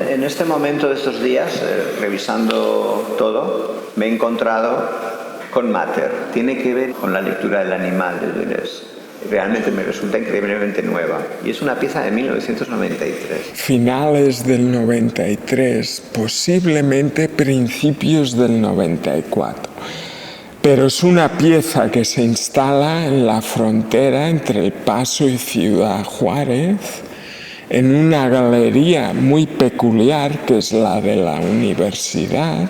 En este momento de estos días, revisando todo, me he encontrado con Mater. Tiene que ver con la lectura del animal de Deleuze. Realmente me resulta increíblemente nueva. Y es una pieza de 1993. Finales del 93, posiblemente principios del 94. Pero es una pieza que se instala en la frontera entre El Paso y Ciudad Juárez, en una galería muy peculiar que es la de la universidad,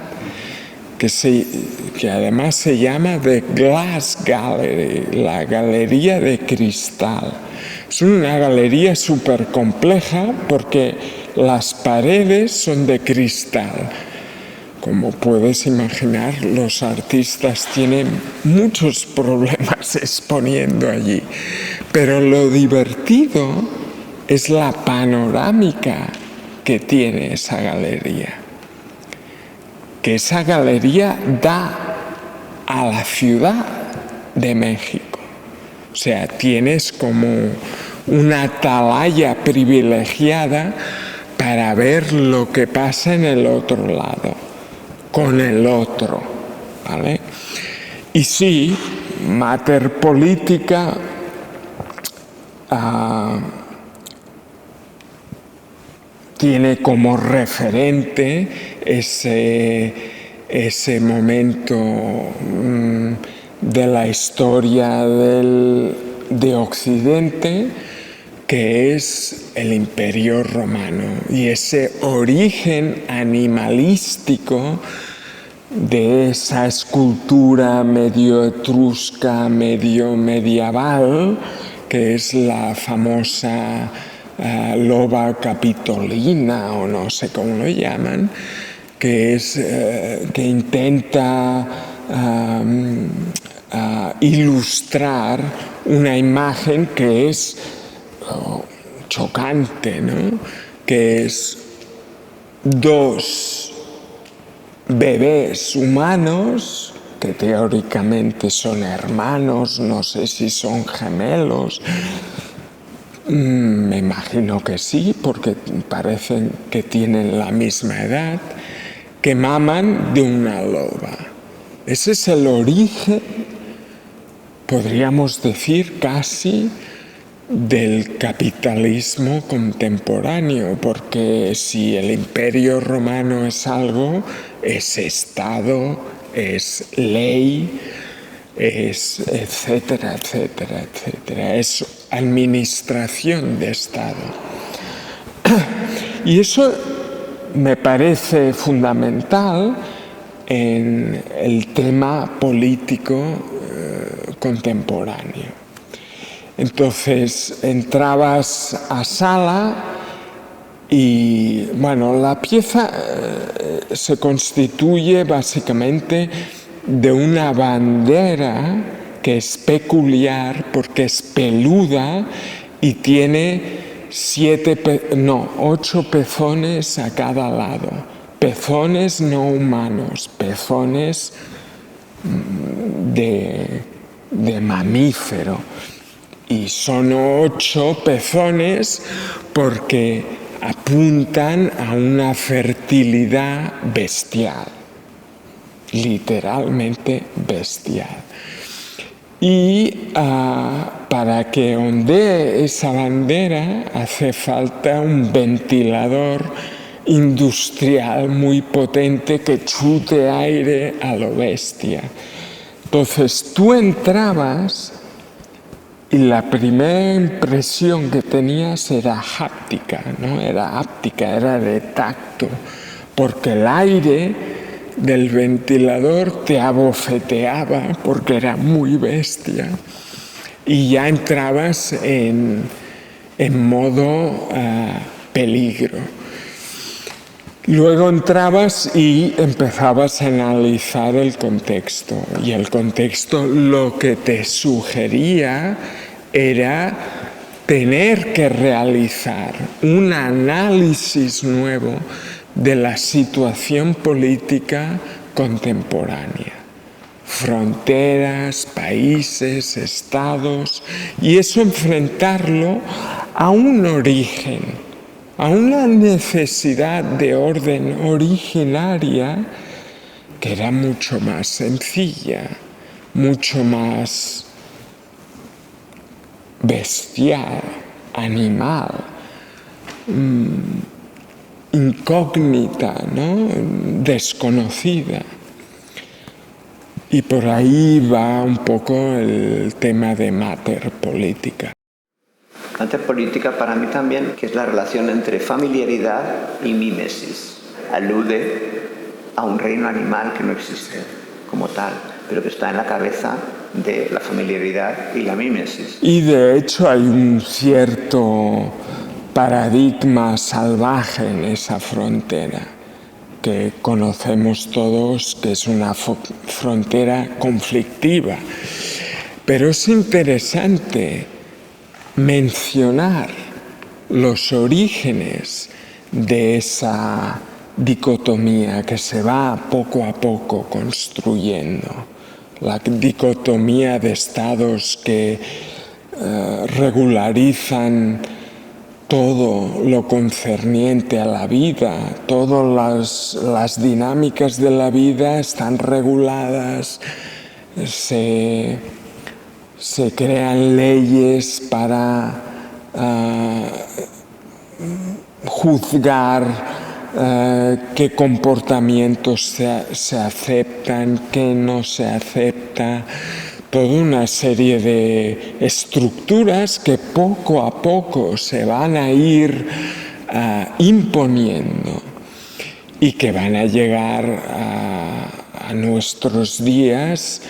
que además se llama The Glass Gallery, la galería de cristal. Es una galería súper compleja porque las paredes son de cristal. Como puedes imaginar, los artistas tienen muchos problemas exponiendo allí. Pero lo divertido es la panorámica que tiene esa galería. Que esa galería da a la Ciudad de México. O sea, tienes como una atalaya privilegiada para ver lo que pasa en el otro lado, con el otro, ¿vale? Y sí, Mater Política tiene como referente ese momento de la historia de Occidente, que es el Imperio Romano, y ese origen animalístico de esa escultura medio etrusca, medio medieval, que es la famosa loba capitolina, o no sé cómo lo llaman, que intenta ilustrar una imagen que es chocante, ¿no? Que es dos bebés humanos que teóricamente son hermanos, no sé si son gemelos. Me imagino que sí, porque parecen que tienen la misma edad, que maman de una loba. Ese es el origen, podríamos decir casi, del capitalismo contemporáneo, porque si el Imperio Romano es algo, es Estado, es ley, es etcétera, etcétera, etcétera. Es administración de Estado. Y eso me parece fundamental en el tema político contemporáneo. Entonces entrabas a sala y, bueno, la pieza se constituye básicamente de una bandera que es peculiar porque es peluda y tiene 8 pezones a cada lado. Pezones no humanos, pezones de mamífero. Y son 8 pezones porque apuntan a una fertilidad bestial, literalmente bestial. Y para que ondee esa bandera hace falta un ventilador industrial muy potente que chute aire a lo bestia. Entonces tú entrabas y la primera impresión que tenías era háptica, ¿no? Era háptica, era de tacto, porque el aire del ventilador te abofeteaba porque era muy bestia y ya entrabas en modo peligro. Luego entrabas y empezabas a analizar el contexto, y el contexto lo que te sugería era tener que realizar un análisis nuevo de la situación política contemporánea. Fronteras, países, estados, y eso enfrentarlo a un origen a una necesidad de orden originaria que era mucho más sencilla, mucho más bestial, animal, incógnita, ¿no? Desconocida. Y por ahí va un poco el tema de Mater Política. Mater Política para mí también, que es la relación entre familiaridad y mímesis. Alude a un reino animal que no existe como tal, pero que está en la cabeza de la familiaridad y la mímesis. Y de hecho hay un cierto paradigma salvaje en esa frontera que conocemos todos, que es una frontera conflictiva. Pero es interesante mencionar los orígenes de esa dicotomía que se va poco a poco construyendo. La dicotomía de estados que regularizan todo lo concerniente a la vida, todas las dinámicas de la vida están reguladas, se crean leyes para juzgar qué comportamientos se aceptan, qué no se acepta. Toda una serie de estructuras que poco a poco se van a ir imponiendo y que van a llegar a nuestros días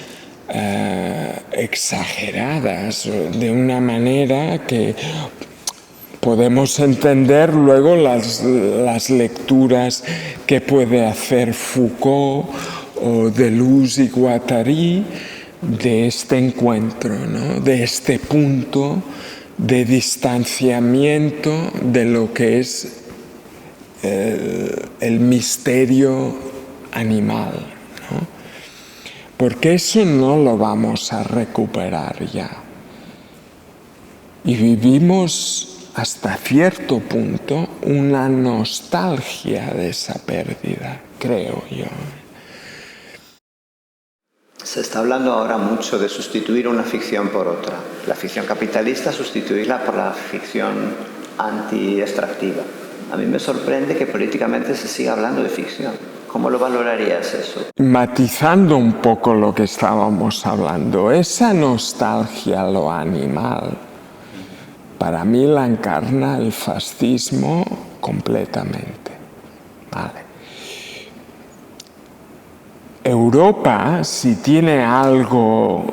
exageradas de una manera que podemos entender luego las lecturas que puede hacer Foucault o Deleuze y Guattari de este encuentro, ¿no? De este punto de distanciamiento de lo que es el misterio animal, ¿no? Porque eso no lo vamos a recuperar ya. Y vivimos hasta cierto punto una nostalgia de esa pérdida, creo yo. Se está hablando ahora mucho de sustituir una ficción por otra. La ficción capitalista, sustituirla por la ficción anti-extractiva. A mí me sorprende que políticamente se siga hablando de ficción. ¿Cómo lo valorarías eso? Matizando un poco lo que estábamos hablando, esa nostalgia a lo animal, para mí la encarna el fascismo completamente. ¿Vale? Europa, si tiene algo,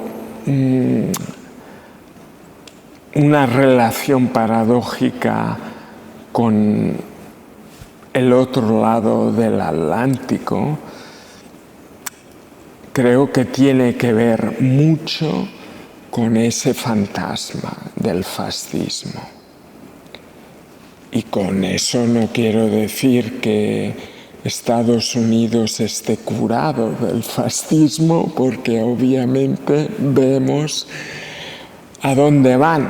una relación paradójica con el otro lado del Atlántico, creo que tiene que ver mucho con ese fantasma del fascismo. Y con eso no quiero decir que Estados Unidos esté curado del fascismo, porque obviamente vemos a dónde van.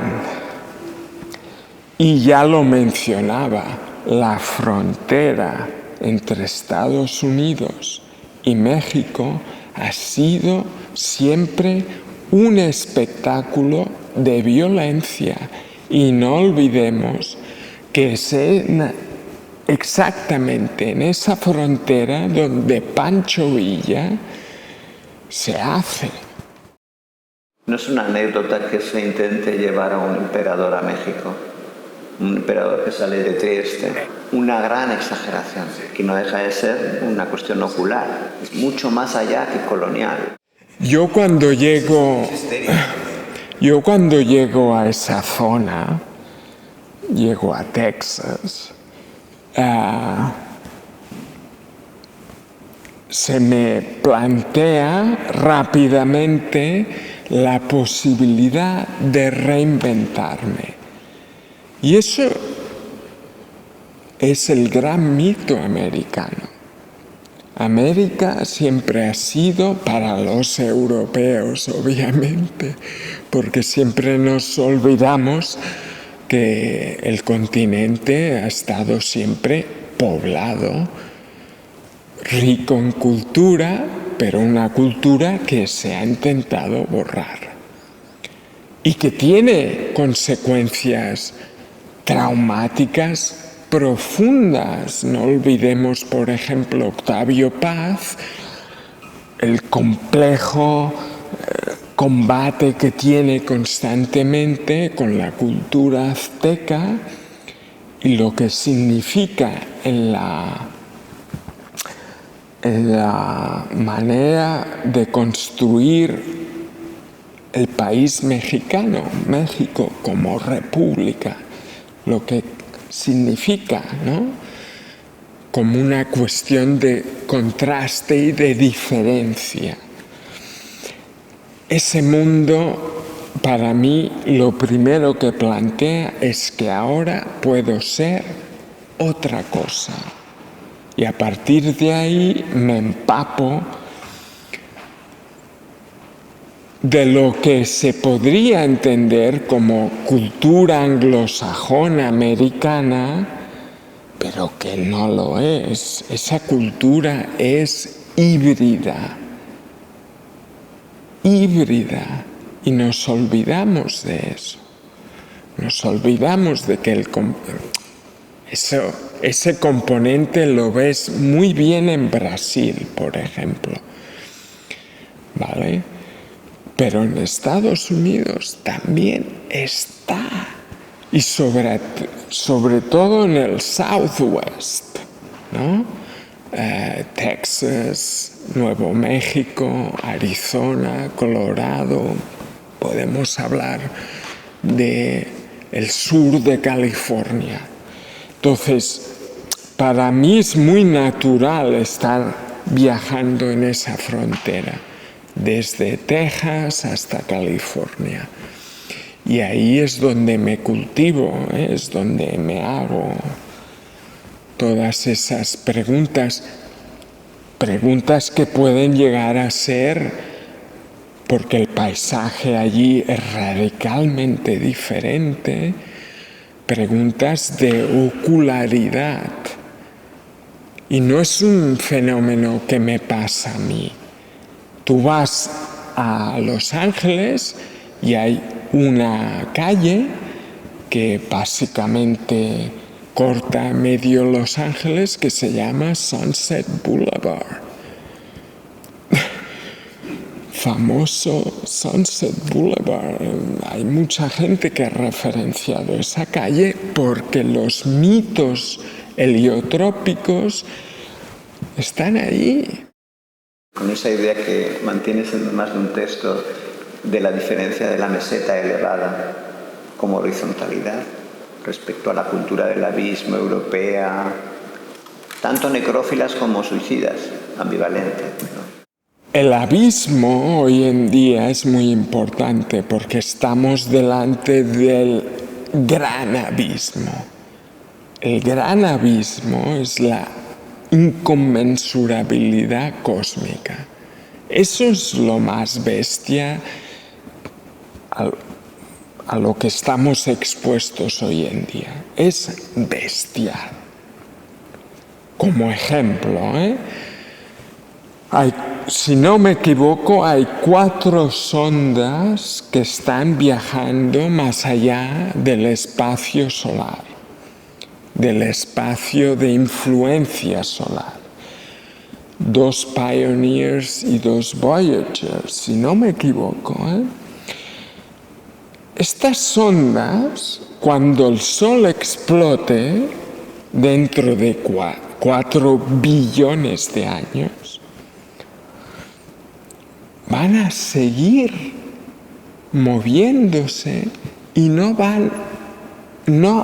Y ya lo mencionaba, la frontera entre Estados Unidos y México ha sido siempre un espectáculo de violencia. Y no olvidemos que exactamente en esa frontera donde Pancho Villa se hace. ¿No es una anécdota que se intente llevar a un emperador a México? Un emperador que sale de Trieste. Una gran exageración, que no deja de ser una cuestión ocular. Es mucho más allá que colonial. Yo cuando llego a esa zona, llego a Texas, se me plantea rápidamente la posibilidad de reinventarme. Y eso es el gran mito americano. América siempre ha sido, para los europeos obviamente, porque siempre nos olvidamos que el continente ha estado siempre poblado, rico en cultura, pero una cultura que se ha intentado borrar y que tiene consecuencias traumáticas profundas. No olvidemos, por ejemplo, Octavio Paz, el complejo combate que tiene constantemente con la cultura azteca y lo que significa en la manera de construir el país mexicano, México como república, lo que significa, ¿no? Como una cuestión de contraste y de diferencia. Ese mundo, para mí, lo primero que plantea es que ahora puedo ser otra cosa. Y a partir de ahí me empapo de lo que se podría entender como cultura anglosajona americana, pero que no lo es. Esa cultura es híbrida, y nos olvidamos de eso. Nos olvidamos de que ese componente lo ves muy bien en Brasil, por ejemplo, ¿vale? Pero en Estados Unidos también está, y sobre todo en el Southwest, ¿no? Texas, Nuevo México, Arizona, Colorado, podemos hablar del sur de California. Entonces, para mí es muy natural estar viajando en esa frontera, desde Texas hasta California. Y ahí es donde me cultivo, es donde me hago todas esas preguntas que pueden llegar a ser, porque el paisaje allí es radicalmente diferente, preguntas de ocularidad. Y no es un fenómeno que me pasa a mí. Tú vas a Los Ángeles y hay una calle que básicamente corta medio Los Ángeles que se llama Sunset Boulevard. Famoso Sunset Boulevard. Hay mucha gente que ha referenciado esa calle porque los mitos heliotrópicos están ahí. Con esa idea que mantienes en más de un texto de la diferencia de la meseta elevada como horizontalidad respecto a la cultura del abismo europea, tanto necrófilas como suicidas, ambivalente, ¿no? El abismo hoy en día es muy importante porque estamos delante del gran abismo. El gran abismo es la inconmensurabilidad cósmica. Eso es lo más bestia a lo que estamos expuestos hoy en día. Es bestial. Como ejemplo, si no me equivoco, hay 4 sondas que están viajando más allá del espacio solar, del espacio de influencia solar. 2 Pioneers y 2 Voyagers, si no me equivoco. Estas sondas, cuando el Sol explote, dentro de 4 billones de años, van a seguir moviéndose y no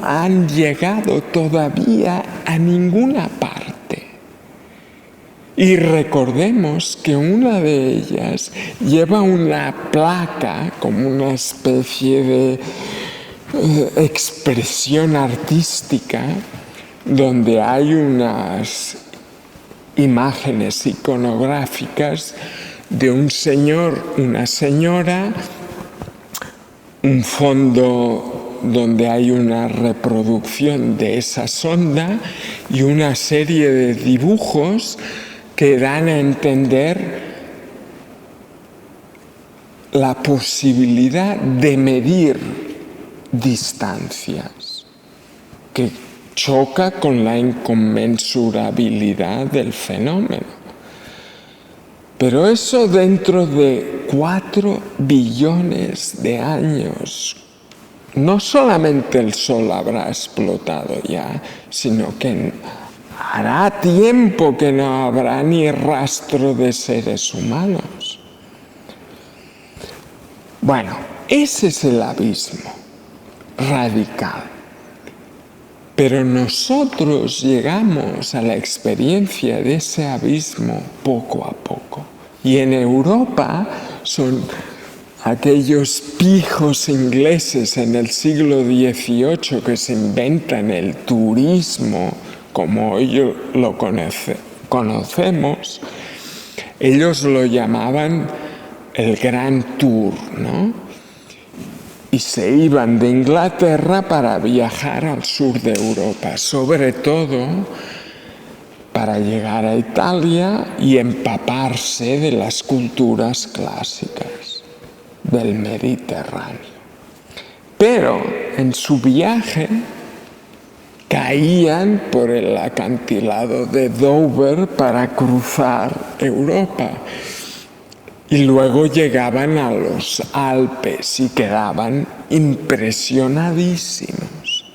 han llegado todavía a ninguna parte. Y recordemos que una de ellas lleva una placa como una especie de expresión artística donde hay unas imágenes iconográficas de un señor, una señora, un fondo donde hay una reproducción de esa sonda y una serie de dibujos que dan a entender la posibilidad de medir distancias, que choca con la inconmensurabilidad del fenómeno. Pero eso dentro de 4 billones de años, no solamente el Sol habrá explotado ya, sino que hará tiempo que no habrá ni rastro de seres humanos. Bueno, ese es el abismo radical. Pero nosotros llegamos a la experiencia de ese abismo poco a poco. Y en Europa son aquellos pijos ingleses en el siglo XVIII que se inventan el turismo, como hoy lo conocemos. Ellos lo llamaban el Gran Tour, ¿no? Y se iban de Inglaterra para viajar al sur de Europa, sobre todo para llegar a Italia y empaparse de las culturas clásicas del Mediterráneo. Pero en su viaje caían por el acantilado de Dover para cruzar Europa. Y luego llegaban a los Alpes y quedaban impresionadísimos.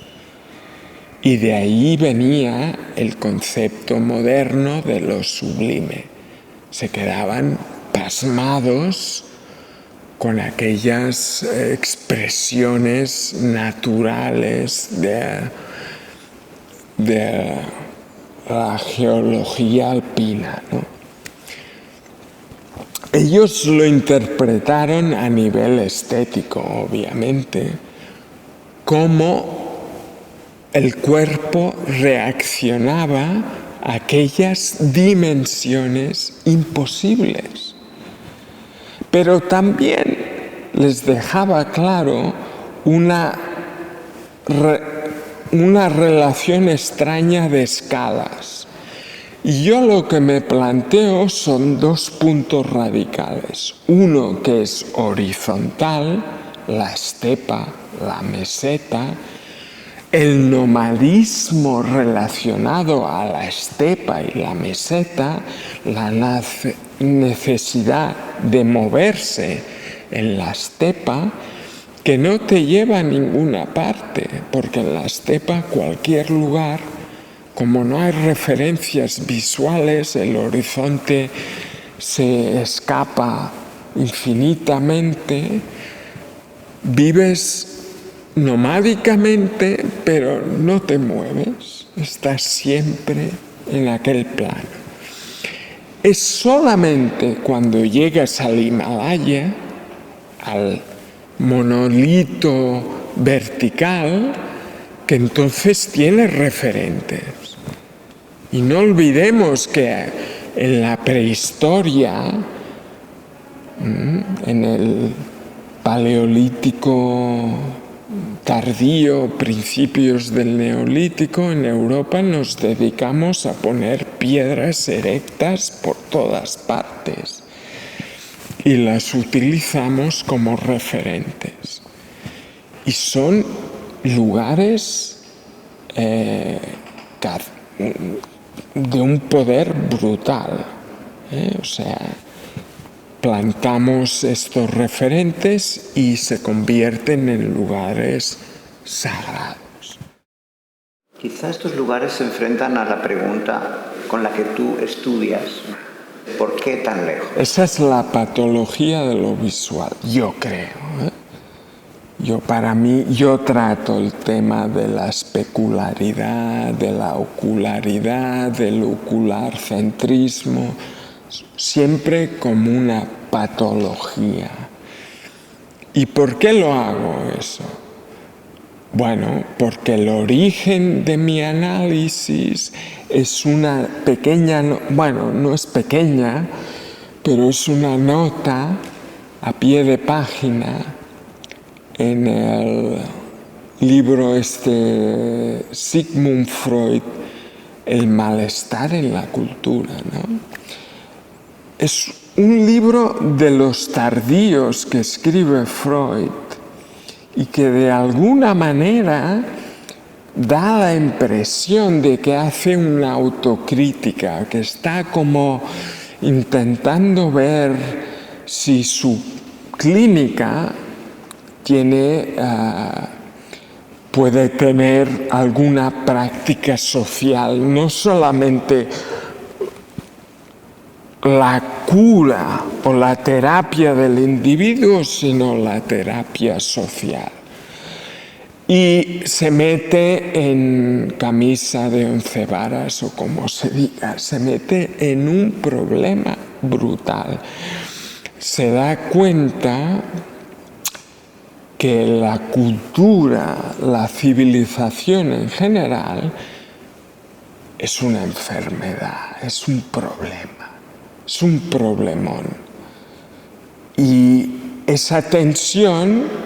Y de ahí venía el concepto moderno de lo sublime. Se quedaban pasmados con aquellas expresiones naturales de la geología alpina, ¿no? Ellos lo interpretaron a nivel estético, obviamente, como el cuerpo reaccionaba a aquellas dimensiones imposibles. Pero también les dejaba claro una relación extraña de escalas. Y yo lo que me planteo son 2 puntos radicales. Uno que es horizontal, la estepa, la meseta, el nomadismo relacionado a la estepa y la meseta, la necesidad de moverse en la estepa, que no te lleva a ninguna parte, porque en la estepa cualquier lugar, como no hay referencias visuales, el horizonte se escapa infinitamente, vives nomádicamente, pero no te mueves, estás siempre en aquel plano. Es solamente cuando llegas al Himalaya, al monolito vertical, que entonces tienes referentes. Y no olvidemos que en la prehistoria, en el Paleolítico tardío, principios del Neolítico, en Europa nos dedicamos a poner piedras erectas por todas partes y las utilizamos como referentes. Y son lugares de un poder brutal, O sea, plantamos estos referentes y se convierten en lugares sagrados. Quizá estos lugares se enfrentan a la pregunta con la que tú estudias: ¿por qué tan lejos? Esa es la patología de lo visual, yo creo. Yo trato el tema de la especularidad, de la ocularidad, del ocularcentrismo, siempre como una patología. ¿Y por qué lo hago eso? Bueno, porque el origen de mi análisis es una pequeña, bueno, no es pequeña, pero es una nota a pie de página en el libro Sigmund Freud, El malestar en la cultura, ¿no? Es un libro de los tardíos que escribe Freud y que de alguna manera da la impresión de que hace una autocrítica, que está como intentando ver si su clínica puede tener alguna práctica social, no solamente la cura o la terapia del individuo, sino la terapia social. Y se mete en camisa de 11 varas, o como se diga, se mete en un problema brutal. Se da cuenta que la cultura, la civilización en general, es una enfermedad, es un problema, es un problemón. Y esa tensión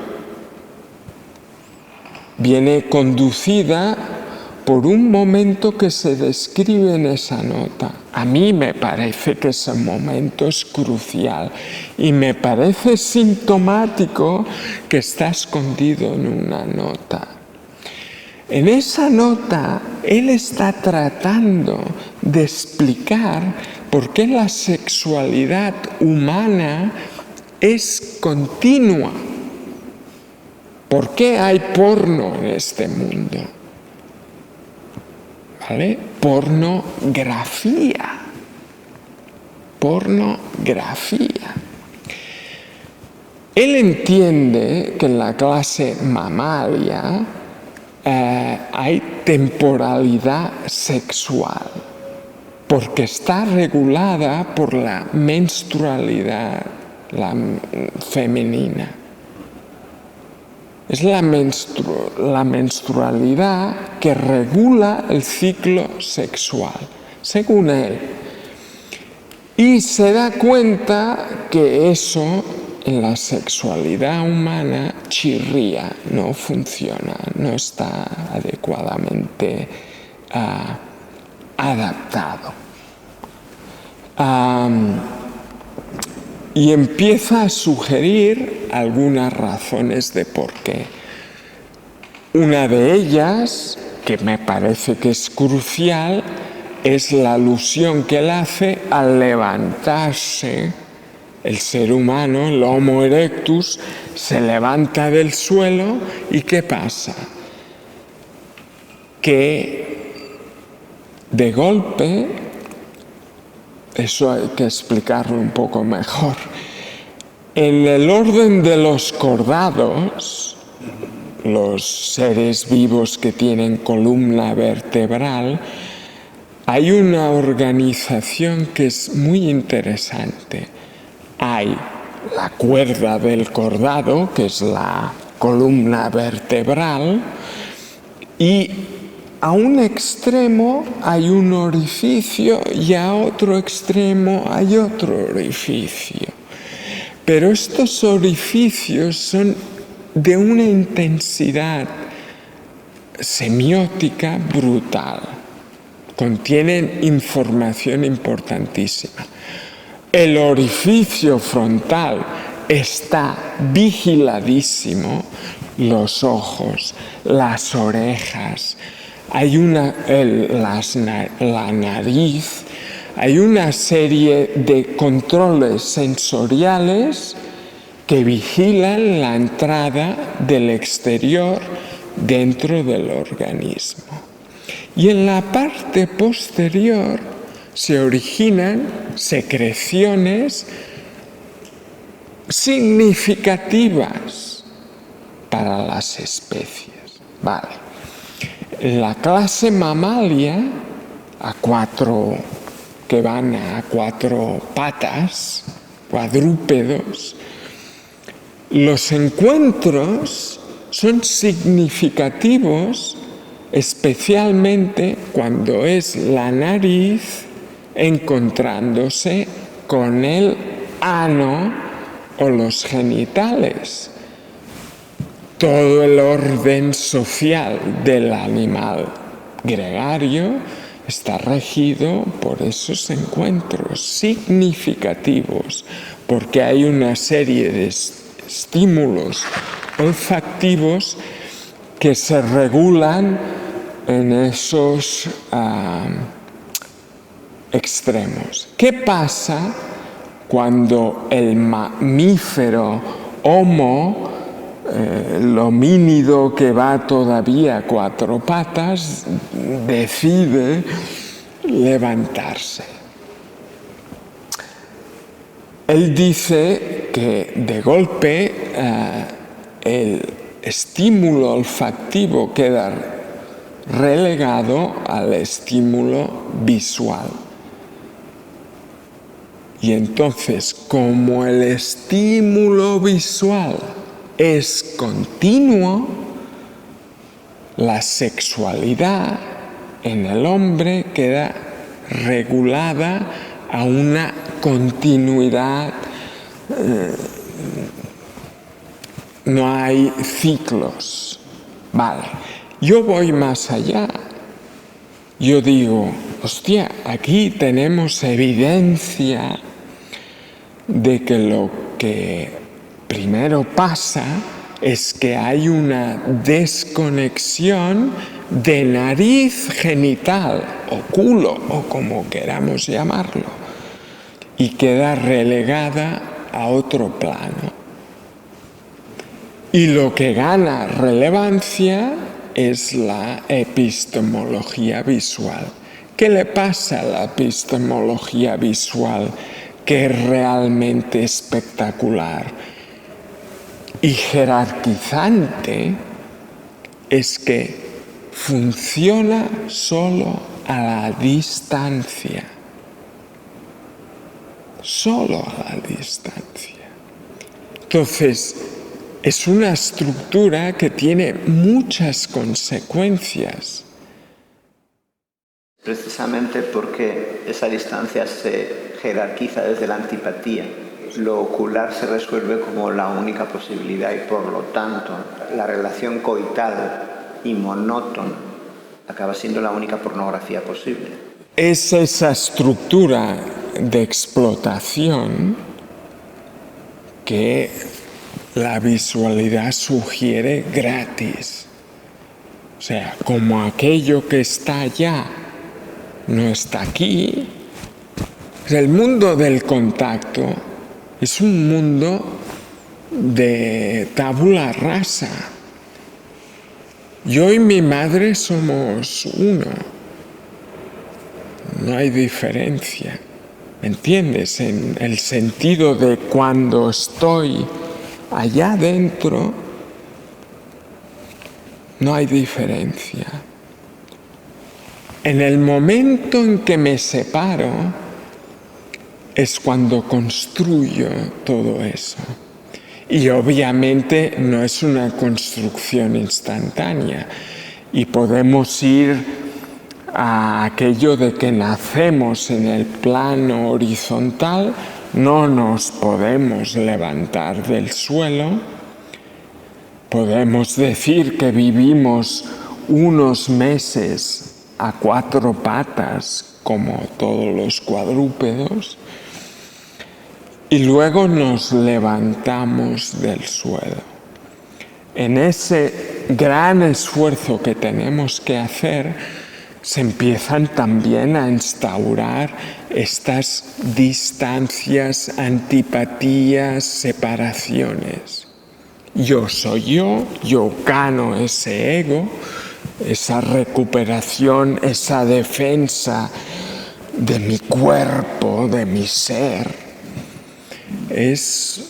viene conducida por un momento que se describe en esa nota. A mí me parece que ese momento es crucial y me parece sintomático que está escondido en una nota. En esa nota, él está tratando de explicar por qué la sexualidad humana es continua. ¿Por qué hay porno en este mundo? ¿Vale? Pornografía. Él entiende que en la clase mamalia hay temporalidad sexual, porque está regulada por la menstrualidad femenina. Es la menstrualidad que regula el ciclo sexual, según él. Y se da cuenta que eso en la sexualidad humana chirría, no funciona, no está adecuadamente adaptado. Y empieza a sugerir algunas razones de por qué. Una de ellas, que me parece que es crucial, es la alusión que él hace al levantarse. El ser humano, el Homo erectus, se levanta del suelo y ¿qué pasa? Que de golpe, eso hay que explicarlo un poco mejor, en el orden de los cordados, los seres vivos que tienen columna vertebral, hay una organización que es muy interesante. Hay la cuerda del cordado, que es la columna vertebral, y a un extremo hay un orificio y a otro extremo hay otro orificio. Pero estos orificios son de una intensidad semiótica brutal. Contienen información importantísima. El orificio frontal está vigiladísimo, los ojos, las orejas, hay la nariz, hay una serie de controles sensoriales que vigilan la entrada del exterior dentro del organismo. Y en la parte posterior se originan secreciones significativas para las especies. Vale. La clase mamalia, que van a 4 patas, cuadrúpedos, los encuentros son significativos especialmente cuando es la nariz encontrándose con el ano o los genitales. todo el orden social del animal gregario está regido por esos encuentros significativos, porque hay una serie de estímulos olfactivos que se regulan en esos extremos. ¿Qué pasa cuando el mamífero Homo, el homínido que va todavía a 4 patas, decide levantarse? Él dice que de golpe el estímulo olfactivo queda relegado al estímulo visual. Y entonces, como el estímulo visual es continuo, la sexualidad en el hombre queda regulada a una continuidad. No hay ciclos. Vale, yo voy más allá. Yo digo, hostia, aquí tenemos evidencia de que lo que primero pasa es que hay una desconexión de nariz genital o culo o como queramos llamarlo y queda relegada a otro plano. Y lo que gana relevancia es la epistemología visual. ¿Qué le pasa a la epistemología visual que es realmente espectacular y jerarquizante? Es que funciona solo a la distancia. Solo a la distancia. Entonces, es una estructura que tiene muchas consecuencias. Precisamente porque esa distancia se jerarquiza desde la antipatía. Lo ocular se resuelve como la única posibilidad y por lo tanto la relación coital y monótona acaba siendo la única pornografía posible. Es esa estructura de explotación que la visualidad sugiere gratis. O sea, como aquello que está allá no está aquí. El mundo del contacto es un mundo de tabula rasa. Yo y mi madre somos uno. No hay diferencia. ¿Me entiendes? En el sentido de cuando estoy allá adentro, no hay diferencia. En el momento en que me separo, es cuando construyo todo eso. Y obviamente no es una construcción instantánea. Y podemos ir a aquello de que nacemos en el plano horizontal, no nos podemos levantar del suelo. Podemos decir que vivimos unos meses a 4 patas, como todos los cuadrúpedos, y luego nos levantamos del suelo. En ese gran esfuerzo que tenemos que hacer, se empiezan también a instaurar estas distancias, antipatías, separaciones. Yo soy yo gano ese ego, esa recuperación, esa defensa de mi cuerpo, de mi ser. Es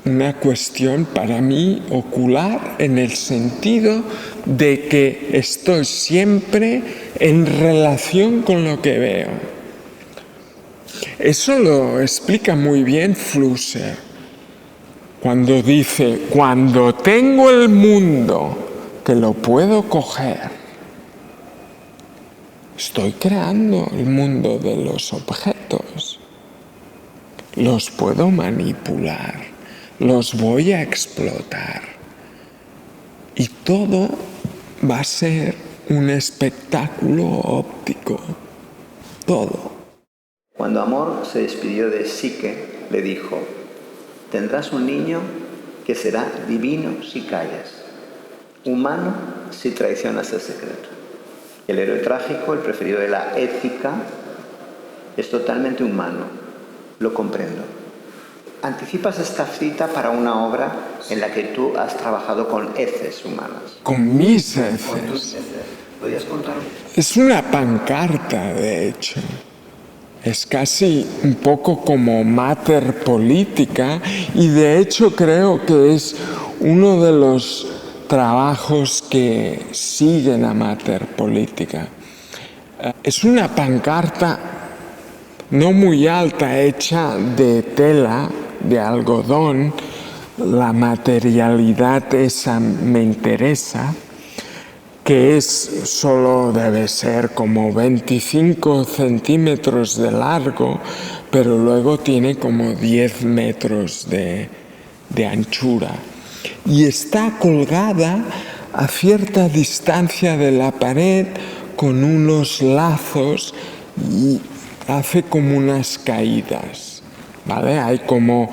una cuestión para mí ocular en el sentido de que estoy siempre en relación con lo que veo. Eso lo explica muy bien Flusser, cuando dice, cuando tengo el mundo que lo puedo coger, estoy creando el mundo de los objetos. Los puedo manipular, los voy a explotar. y todo va a ser un espectáculo óptico, todo. Cuando Amor se despidió de Psique, le dijo: tendrás un niño que será divino si callas, humano si traicionas el secreto. El héroe trágico, el preferido de la ética, es totalmente humano. Lo comprendo. Anticipas esta cita para una obra en la que tú has trabajado con heces humanas. Con mis heces. ¿Podrías contar? Es una pancarta, de hecho. Es casi un poco como Mater Politica, y de hecho creo que es uno de los trabajos que siguen a Mater Politica. Es una pancarta no muy alta, hecha de tela, de algodón. La materialidad esa me interesa, que solo debe ser como 25 centímetros de largo, pero luego tiene como 10 metros de anchura. Y está colgada a cierta distancia de la pared con unos lazos y hace como unas caídas, ¿vale? Hay como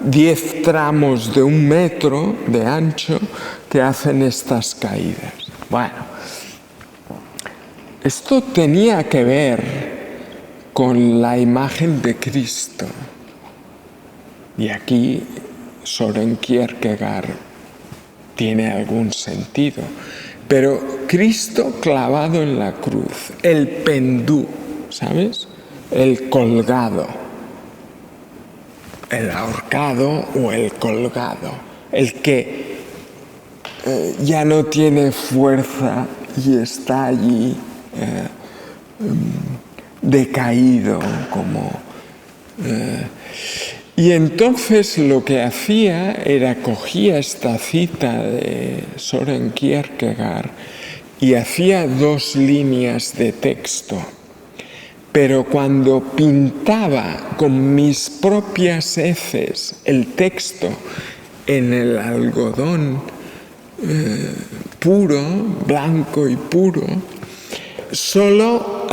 10 tramos de 1 metro de ancho que hacen estas caídas. Bueno, esto tenía que ver con la imagen de Cristo. Y aquí Søren Kierkegaard tiene algún sentido. Pero Cristo clavado en la cruz, el pendú, ¿sabes? El colgado, el ahorcado o el colgado, el que ya no tiene fuerza y está allí decaído como... Y entonces lo que hacía era cogía esta cita de Søren Kierkegaard y hacía 2 líneas de texto. Pero cuando pintaba con mis propias heces el texto en el algodón puro, blanco y puro, solo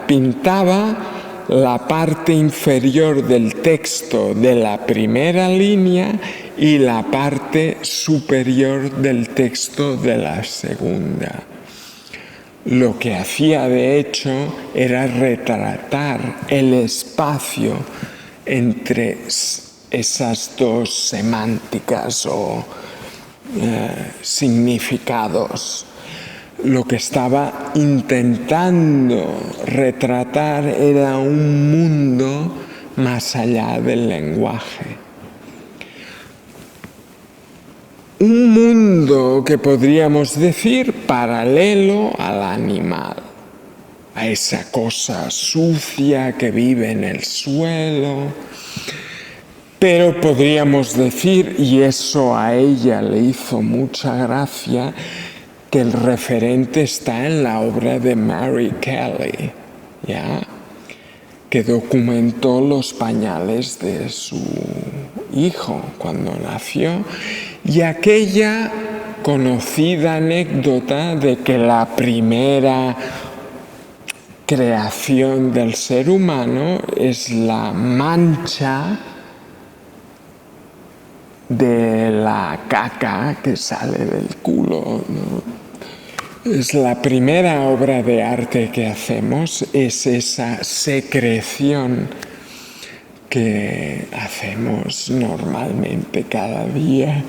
pintaba la parte inferior del texto de la primera línea y la parte superior del texto de la segunda. Lo que hacía de hecho era retratar el espacio entre esas 2 semánticas o significados. Lo que estaba intentando retratar era un mundo más allá del lenguaje. Un mundo que podríamos decir paralelo al animal, a esa cosa sucia que vive en el suelo. Pero podríamos decir, y eso a ella le hizo mucha gracia, que el referente está en la obra de Mary Kelly, ¿ya? Que documentó los pañales de su hijo cuando nació, y aquella conocida anécdota de que la primera creación del ser humano es la mancha de la caca que sale del culo, ¿no? Es la primera obra de arte que hacemos, es esa secreción que hacemos normalmente cada día.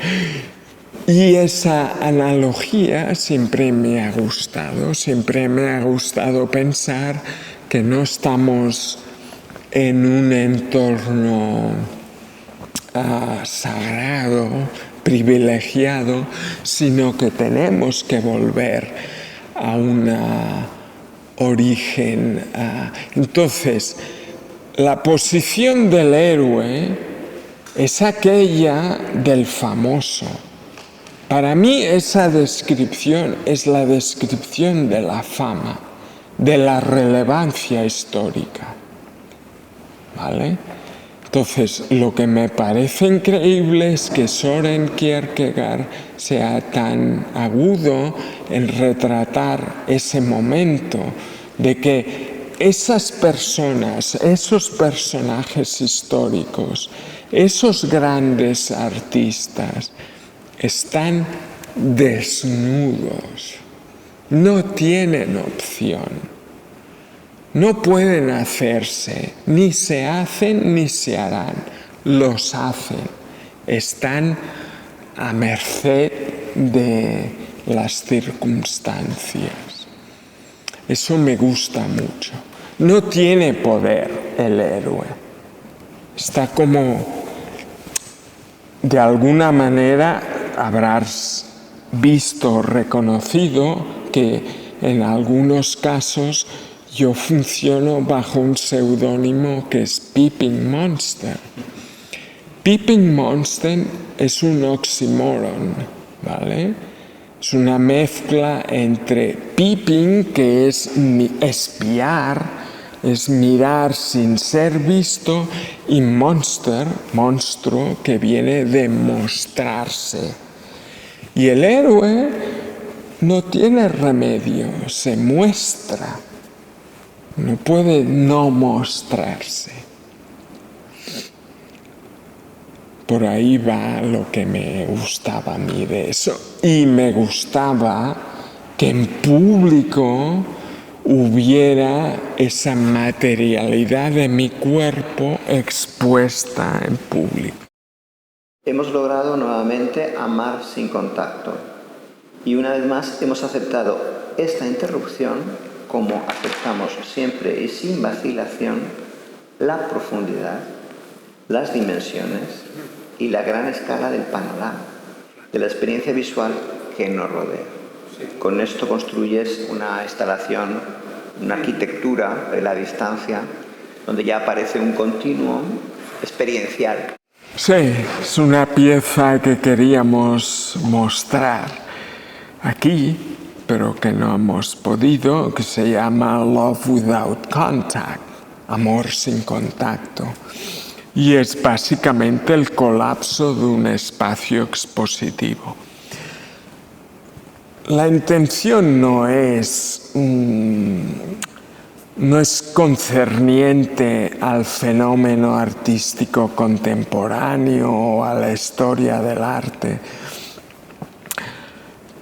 Y esa analogía siempre me ha gustado pensar que no estamos en un entorno sagrado, privilegiado, sino que tenemos que volver a un origen. Entonces, la posición del héroe es aquella del famoso. Para mí esa descripción es la descripción de la fama, de la relevancia histórica, ¿vale? Entonces, lo que me parece increíble es que Søren Kierkegaard sea tan agudo en retratar ese momento de que esas personas, esos personajes históricos, esos grandes artistas están desnudos, no tienen opción. No pueden hacerse, ni se hacen ni se harán, los hacen. Están a merced de las circunstancias. Eso me gusta mucho. No tiene poder el héroe. Está como, de alguna manera, habrás visto, reconocido que en algunos casos yo funciono bajo un seudónimo que es Peeping Monster. Peeping Monster es un oxímoron, ¿vale? Es una mezcla entre peeping, que es espiar, es mirar sin ser visto, y monster, monstruo, que viene de mostrarse. Y el héroe no tiene remedio, se muestra. No puede no mostrarse. Por ahí va lo que me gustaba a mí de eso. Y me gustaba que en público hubiera esa materialidad de mi cuerpo expuesta en público. Hemos logrado nuevamente amar sin contacto. Y una vez más hemos aceptado esta interrupción como aceptamos siempre y sin vacilación la profundidad, las dimensiones y la gran escala del panorama, de la experiencia visual que nos rodea. Con esto construyes una instalación, una arquitectura de la distancia, donde ya aparece un continuo experiencial. Sí, es una pieza que queríamos mostrar aquí, pero que no hemos podido, que se llama Love Without Contact, amor sin contacto. Y es básicamente el colapso de un espacio expositivo. La intención no es concerniente al fenómeno artístico contemporáneo o a la historia del arte.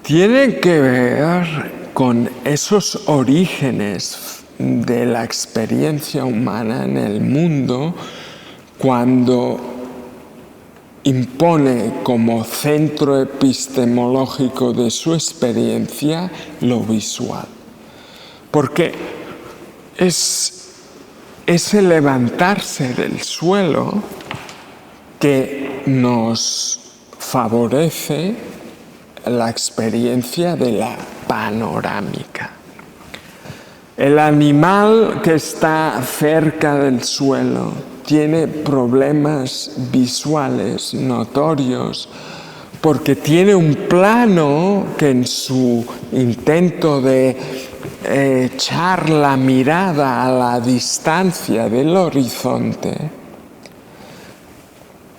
Tiene que ver con esos orígenes de la experiencia humana en el mundo cuando impone como centro epistemológico de su experiencia lo visual. Porque es ese levantarse del suelo que nos favorece la experiencia de la panorámica. El animal que está cerca del suelo tiene problemas visuales notorios porque tiene un plano que en su intento de echar la mirada a la distancia del horizonte,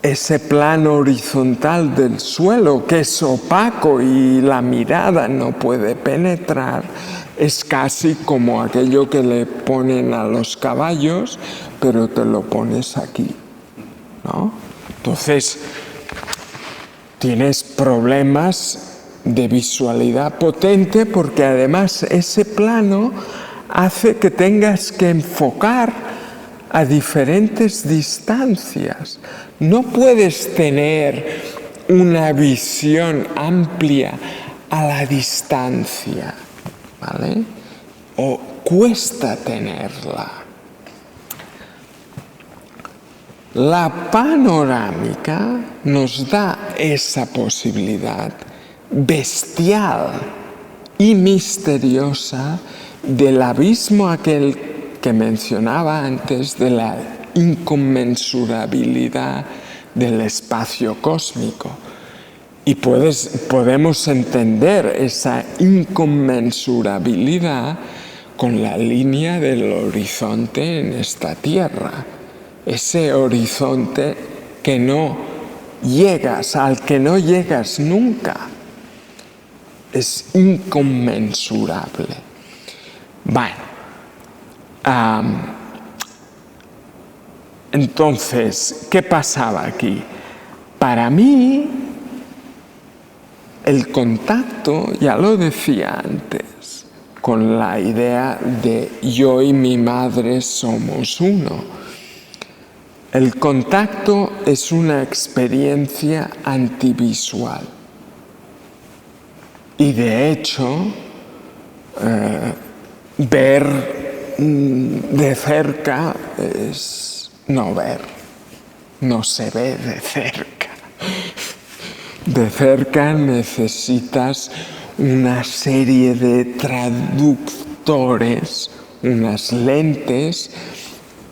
ese plano horizontal del suelo que es opaco y la mirada no puede penetrar, es casi como aquello que le ponen a los caballos, pero te lo pones aquí, ¿no? Entonces, tienes problemas de visualidad potente porque además ese plano hace que tengas que enfocar a diferentes distancias. No puedes tener una visión amplia a la distancia, ¿vale? O cuesta tenerla. La panorámica nos da esa posibilidad bestial y misteriosa del abismo aquel que mencionaba antes, de la inconmensurabilidad del espacio cósmico. Y podemos entender esa inconmensurabilidad con la línea del horizonte en esta Tierra. ese horizonte que no llegas, al que no llegas nunca. Es inconmensurable. Bueno, entonces, ¿qué pasaba aquí? Para mí, el contacto, ya lo decía antes, con la idea de yo y mi madre somos uno. El contacto es una experiencia antivisual. Y de hecho, ver de cerca es no ver, no se ve de cerca. De cerca necesitas una serie de traductores, unas lentes,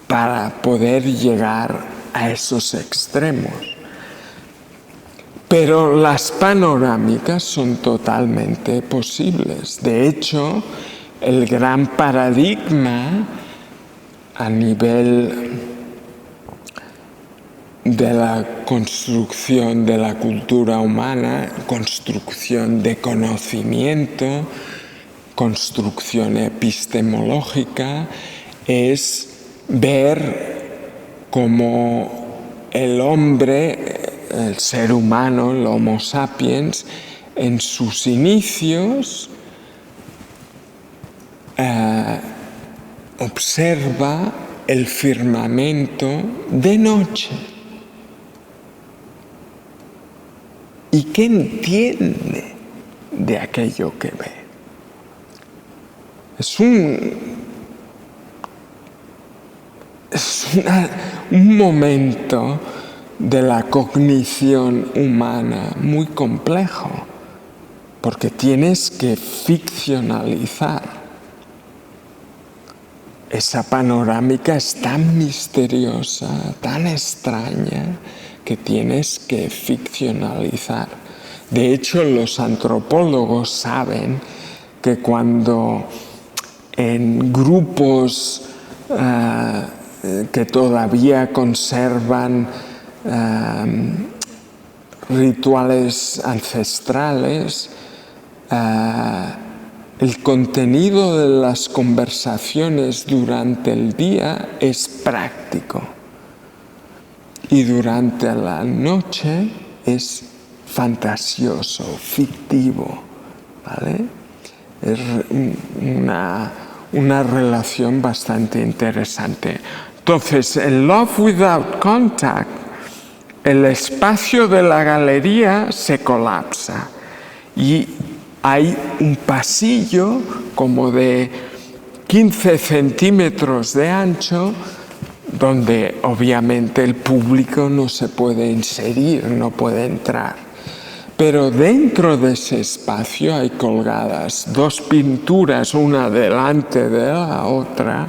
para poder llegar a esos extremos. Pero las panorámicas son totalmente posibles. De hecho, el gran paradigma a nivel de la construcción de la cultura humana, construcción de conocimiento, construcción epistemológica, es ver cómo el hombre, el ser humano, el Homo sapiens, en sus inicios observa el firmamento de noche. ¿Y qué entiende de aquello que ve? Es un momento de la cognición humana muy complejo, porque tienes que ficcionalizar. Esa panorámica es tan misteriosa, tan extraña, que tienes que ficcionalizar. De hecho, los antropólogos saben que cuando en grupos que todavía conservan rituales ancestrales, el contenido de las conversaciones durante el día es práctico y durante la noche es fantasioso, fictivo, ¿vale? Es una relación bastante interesante. Entonces, en Love Without Contact, el espacio de la galería se colapsa y hay un pasillo como de 15 centímetros de ancho donde obviamente el público no se puede inserir, no puede entrar. Pero dentro de ese espacio hay colgadas dos pinturas, una delante de la otra,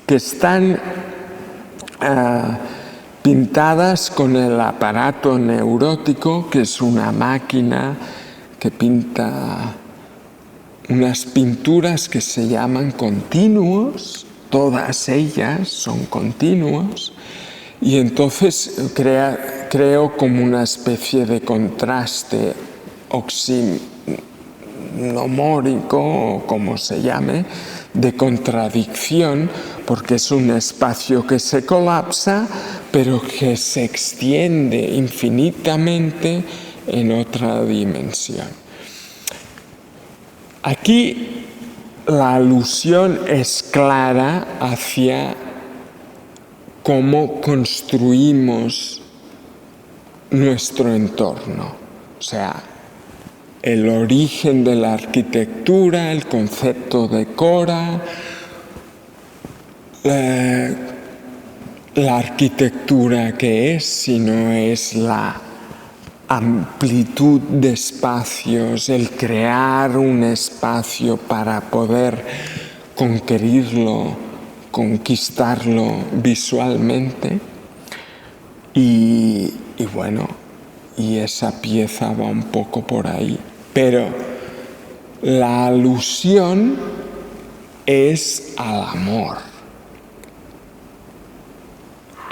que están pintadas con el aparato neurótico, que es una máquina que pinta unas pinturas que se llaman continuos, todas ellas son continuos, y entonces creo como una especie de contraste oxinomórico, o como se llame, de contradicción, porque es un espacio que se colapsa, pero que se extiende infinitamente en otra dimensión. Aquí la alusión es clara hacia cómo construimos nuestro entorno, o sea, el origen de la arquitectura, el concepto de Cora, la arquitectura que es, si no es la amplitud de espacios, el crear un espacio para poder conquistarlo visualmente. Y bueno, y esa pieza va un poco por ahí. Pero la alusión es al amor.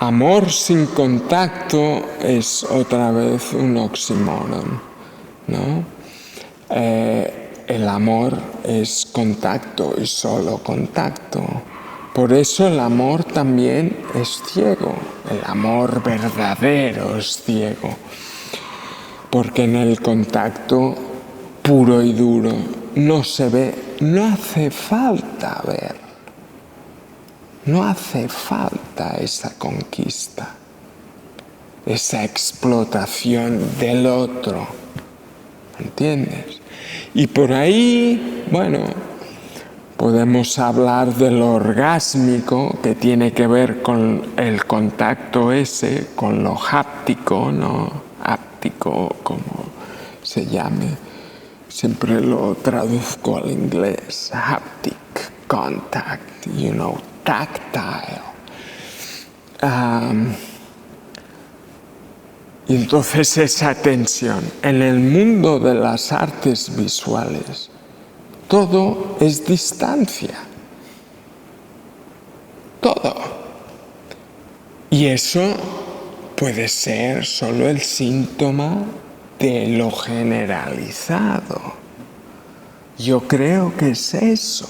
Amor sin contacto es otra vez un oxímoron, ¿no? El amor es contacto y solo contacto. Por eso el amor también es ciego. El amor verdadero es ciego. Porque en el contacto puro y duro no se ve, no hace falta ver. No hace falta esa conquista, esa explotación del otro, ¿entiendes? Y por ahí, bueno, podemos hablar del orgásmico, que tiene que ver con el contacto ese, con lo háptico, ¿no? Háptico, como se llame. Siempre lo traduzco al inglés, haptic contact, tactile. Y entonces esa tensión. En el mundo de las artes visuales, todo es distancia. Todo. Y eso puede ser solo el síntoma de lo generalizado. Yo creo que es eso.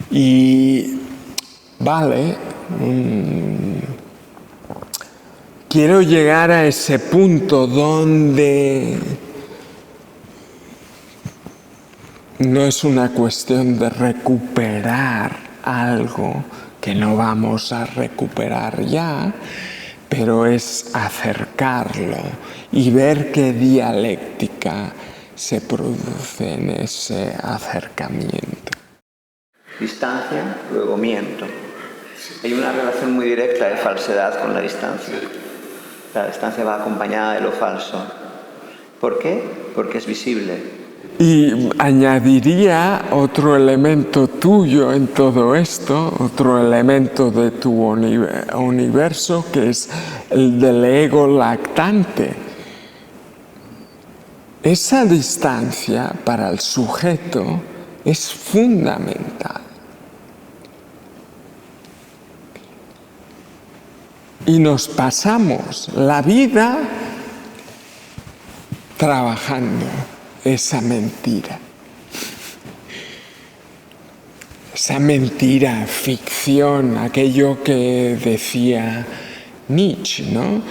Y vale, quiero llegar a ese punto donde no es una cuestión de recuperar algo que no vamos a recuperar ya, pero es acercarlo y ver qué dialéctica se produce en ese acercamiento. Distancia, luego miento. Hay una relación muy directa de falsedad con la distancia. La distancia va acompañada de lo falso. ¿Por qué? Porque es visible. Y añadiría otro elemento tuyo en todo esto, otro elemento de tu universo, que es el del ego lactante. Esa distancia para el sujeto es fundamental. Y nos pasamos la vida trabajando esa mentira. Esa mentira, ficción, aquello que decía Nietzsche, ¿no?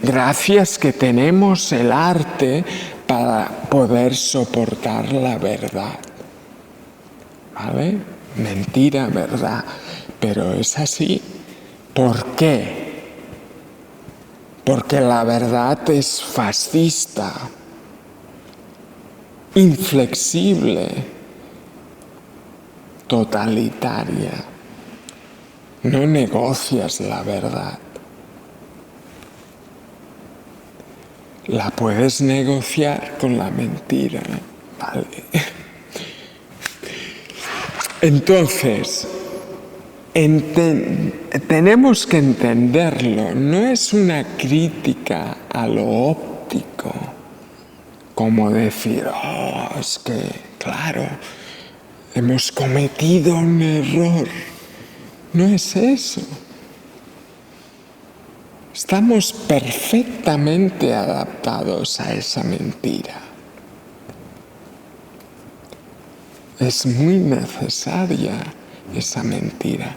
Gracias que tenemos el arte para poder soportar la verdad. ¿Vale? Mentira, verdad. Pero es así. ¿Por qué? Porque la verdad es fascista, inflexible, totalitaria. No negocias la verdad. La puedes negociar con la mentira, ¿vale? Entonces, tenemos que entenderlo, no es una crítica a lo óptico, como decir, es que, claro, hemos cometido un error. No es eso. Estamos perfectamente adaptados a esa mentira. Es muy necesaria esa mentira.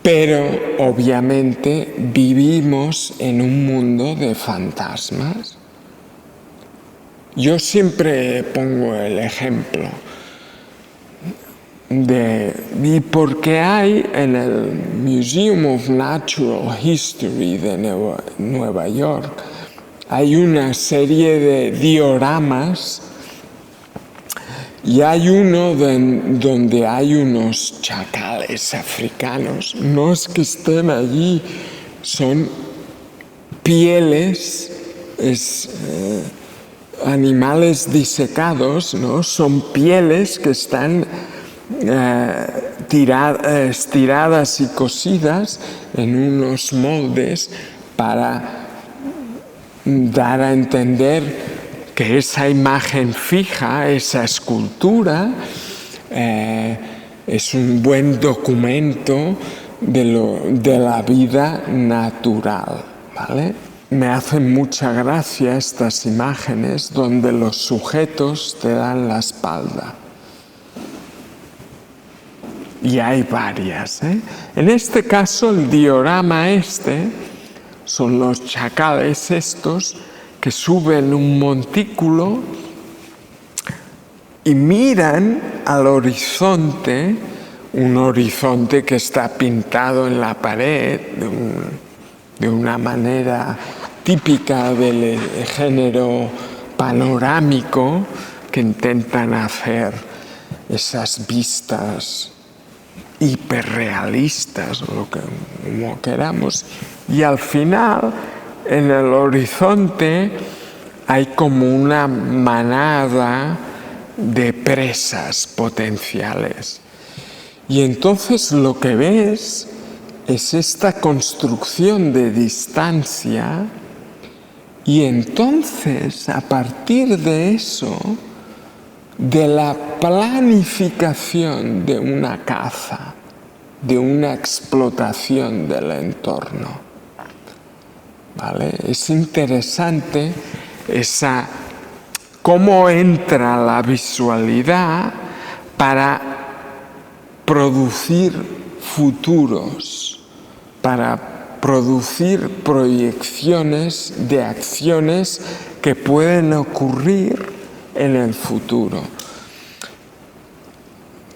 Pero obviamente vivimos en un mundo de fantasmas. Yo siempre pongo el ejemplo y porque hay en el Museum of Natural History de Nueva York, hay una serie de dioramas y hay uno donde hay unos chacales africanos. No es que estén allí, son pieles, animales disecados, ¿no? Son pieles que están estiradas y cosidas en unos moldes para dar a entender que esa imagen fija, esa escultura, es un buen documento de la vida natural, ¿vale? Me hacen mucha gracia estas imágenes donde los sujetos te dan la espalda. Y hay varias, ¿eh? En este caso, el diorama son los chacales estos que suben un montículo y miran al horizonte, un horizonte que está pintado en la pared de una manera típica del género panorámico, que intentan hacer esas vistas hiperrealistas, o como queramos, y al final en el horizonte hay como una manada de presas potenciales. Y entonces lo que ves es esta construcción de distancia, y entonces a partir de eso, de la planificación de una caza, de una explotación del entorno, ¿vale? Es interesante cómo entra la visualidad para producir futuros, para producir proyecciones de acciones que pueden ocurrir en el futuro,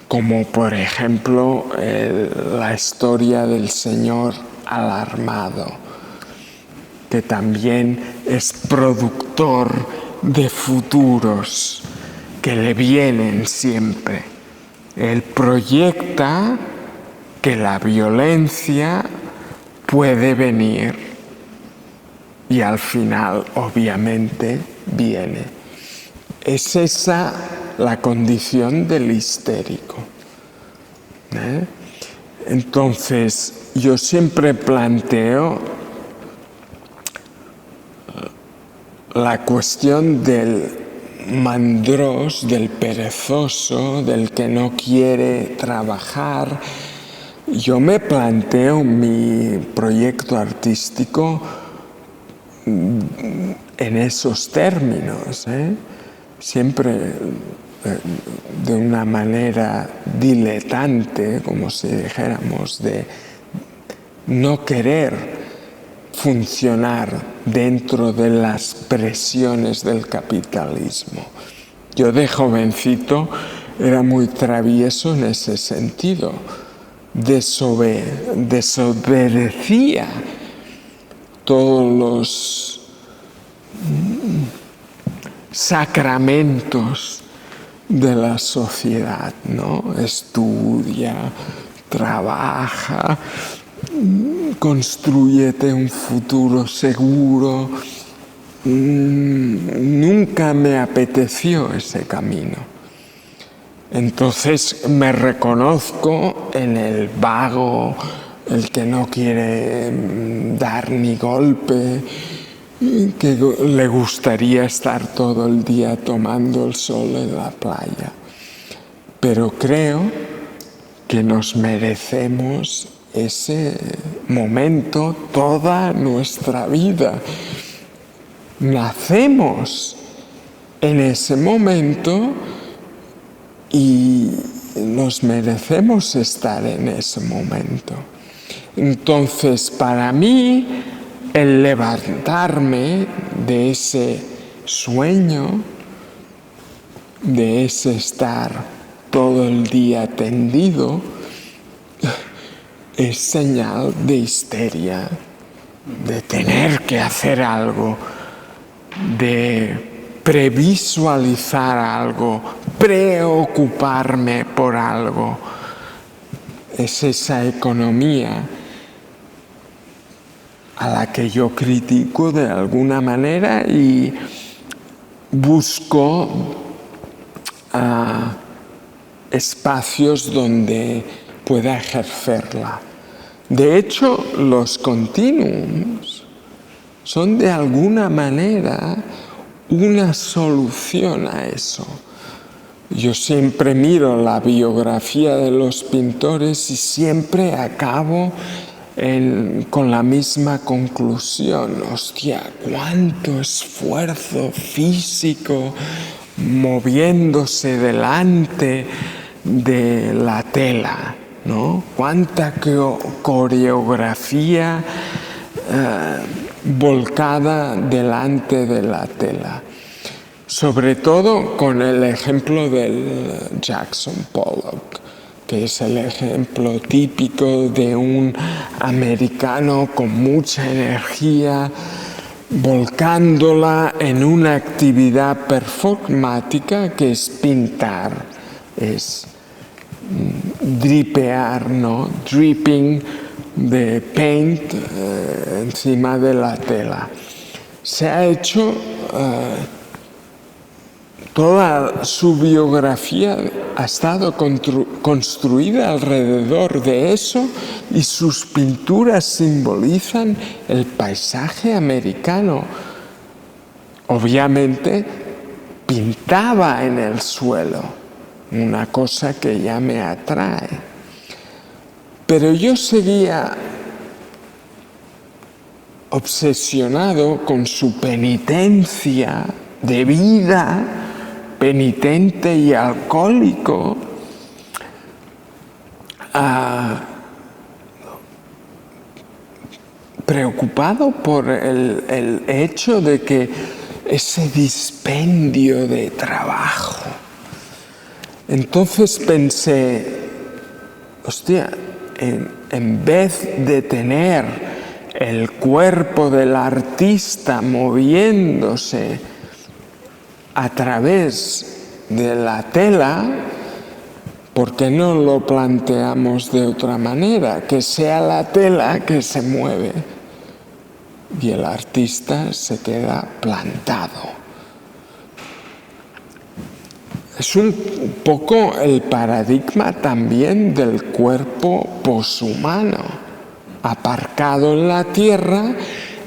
como por ejemplo la historia del señor alarmado, que también es productor de futuros que le vienen siempre. Él proyecta que la violencia puede venir y al final obviamente viene. Es esa la condición del histérico, ¿eh? Entonces, yo siempre planteo la cuestión del mandrós, del perezoso, del que no quiere trabajar. Yo me planteo mi proyecto artístico en esos términos, ¿eh? Siempre de una manera diletante, como si dijéramos, de no querer funcionar dentro de las presiones del capitalismo. Yo de jovencito era muy travieso en ese sentido. Desobedecía todos los sacramentos de la sociedad, ¿no? Estudia, trabaja, constrúyete un futuro seguro. Nunca me apeteció ese camino. Entonces me reconozco en el vago, el que no quiere dar ni golpe, que le gustaría estar todo el día tomando el sol en la playa. Pero creo que nos merecemos ese momento toda nuestra vida. Nacemos en ese momento y nos merecemos estar en ese momento. Entonces, para mí, el levantarme de ese sueño, de ese estar todo el día tendido, es señal de histeria, de tener que hacer algo, de previsualizar algo, preocuparme por algo. Es esa economía a la que yo critico de alguna manera y busco espacios donde pueda ejercerla. De hecho, los continuums son de alguna manera una solución a eso, Yo siempre miro la biografía de los pintores y siempre acabo con la misma conclusión. Hostia, cuánto esfuerzo físico moviéndose delante de la tela, ¿no? Cuánta coreografía volcada delante de la tela. Sobre todo con el ejemplo del Jackson Pollock, que es el ejemplo típico de un americano con mucha energía, volcándola en una actividad performática que es pintar, es dripear, ¿no? Dripping de paint encima de la tela. Se ha hecho toda su biografía ha estado construida alrededor de eso y sus pinturas simbolizan el paisaje americano. Obviamente pintaba en el suelo, una cosa que ya me atrae. Pero yo seguía obsesionado con su penitencia de vida, penitente y alcohólico, preocupado por el hecho de que ese dispendio de trabajo. Entonces pensé, hostia, en vez de tener el cuerpo del artista moviéndose a través de la tela, ¿por qué no lo planteamos de otra manera? Que sea la tela que se mueve y el artista se queda plantado. Es un poco el paradigma también del cuerpo poshumano, aparcado en la tierra,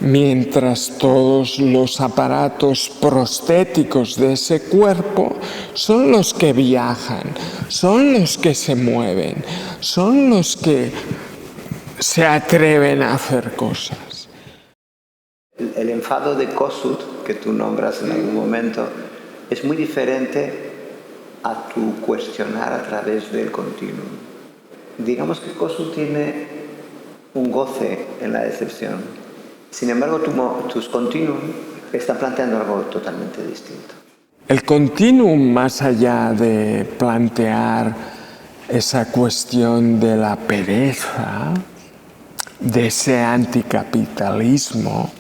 mientras todos los aparatos prostéticos de ese cuerpo son los que viajan, son los que se mueven, son los que se atreven a hacer cosas. El enfado de Kossuth, que tú nombras en algún momento, es muy diferente a tu cuestionar a través del continuum. Digamos que Kossuth tiene un goce en la decepción. Sin embargo, tus continuum están planteando algo totalmente distinto. El continuum, más allá de plantear esa cuestión de la pereza, de ese anticapitalismo,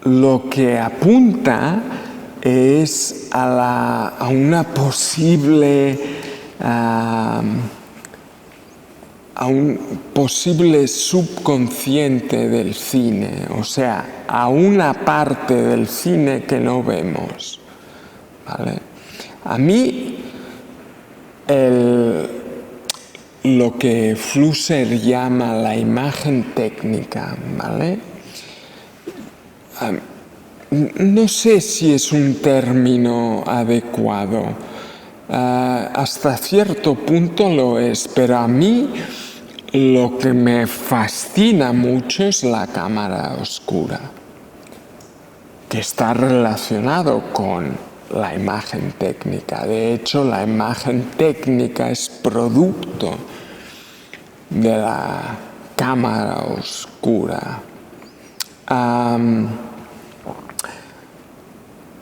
lo que apunta es a una posible a un posible subconsciente del cine, o sea, a una parte del cine que no vemos, ¿vale? A mí lo que Flusser llama la imagen técnica, ¿vale? No sé si es un término adecuado. Hasta cierto punto lo es, pero a mí lo que me fascina mucho es la cámara oscura, que está relacionado con la imagen técnica. De hecho, la imagen técnica es producto de la cámara oscura.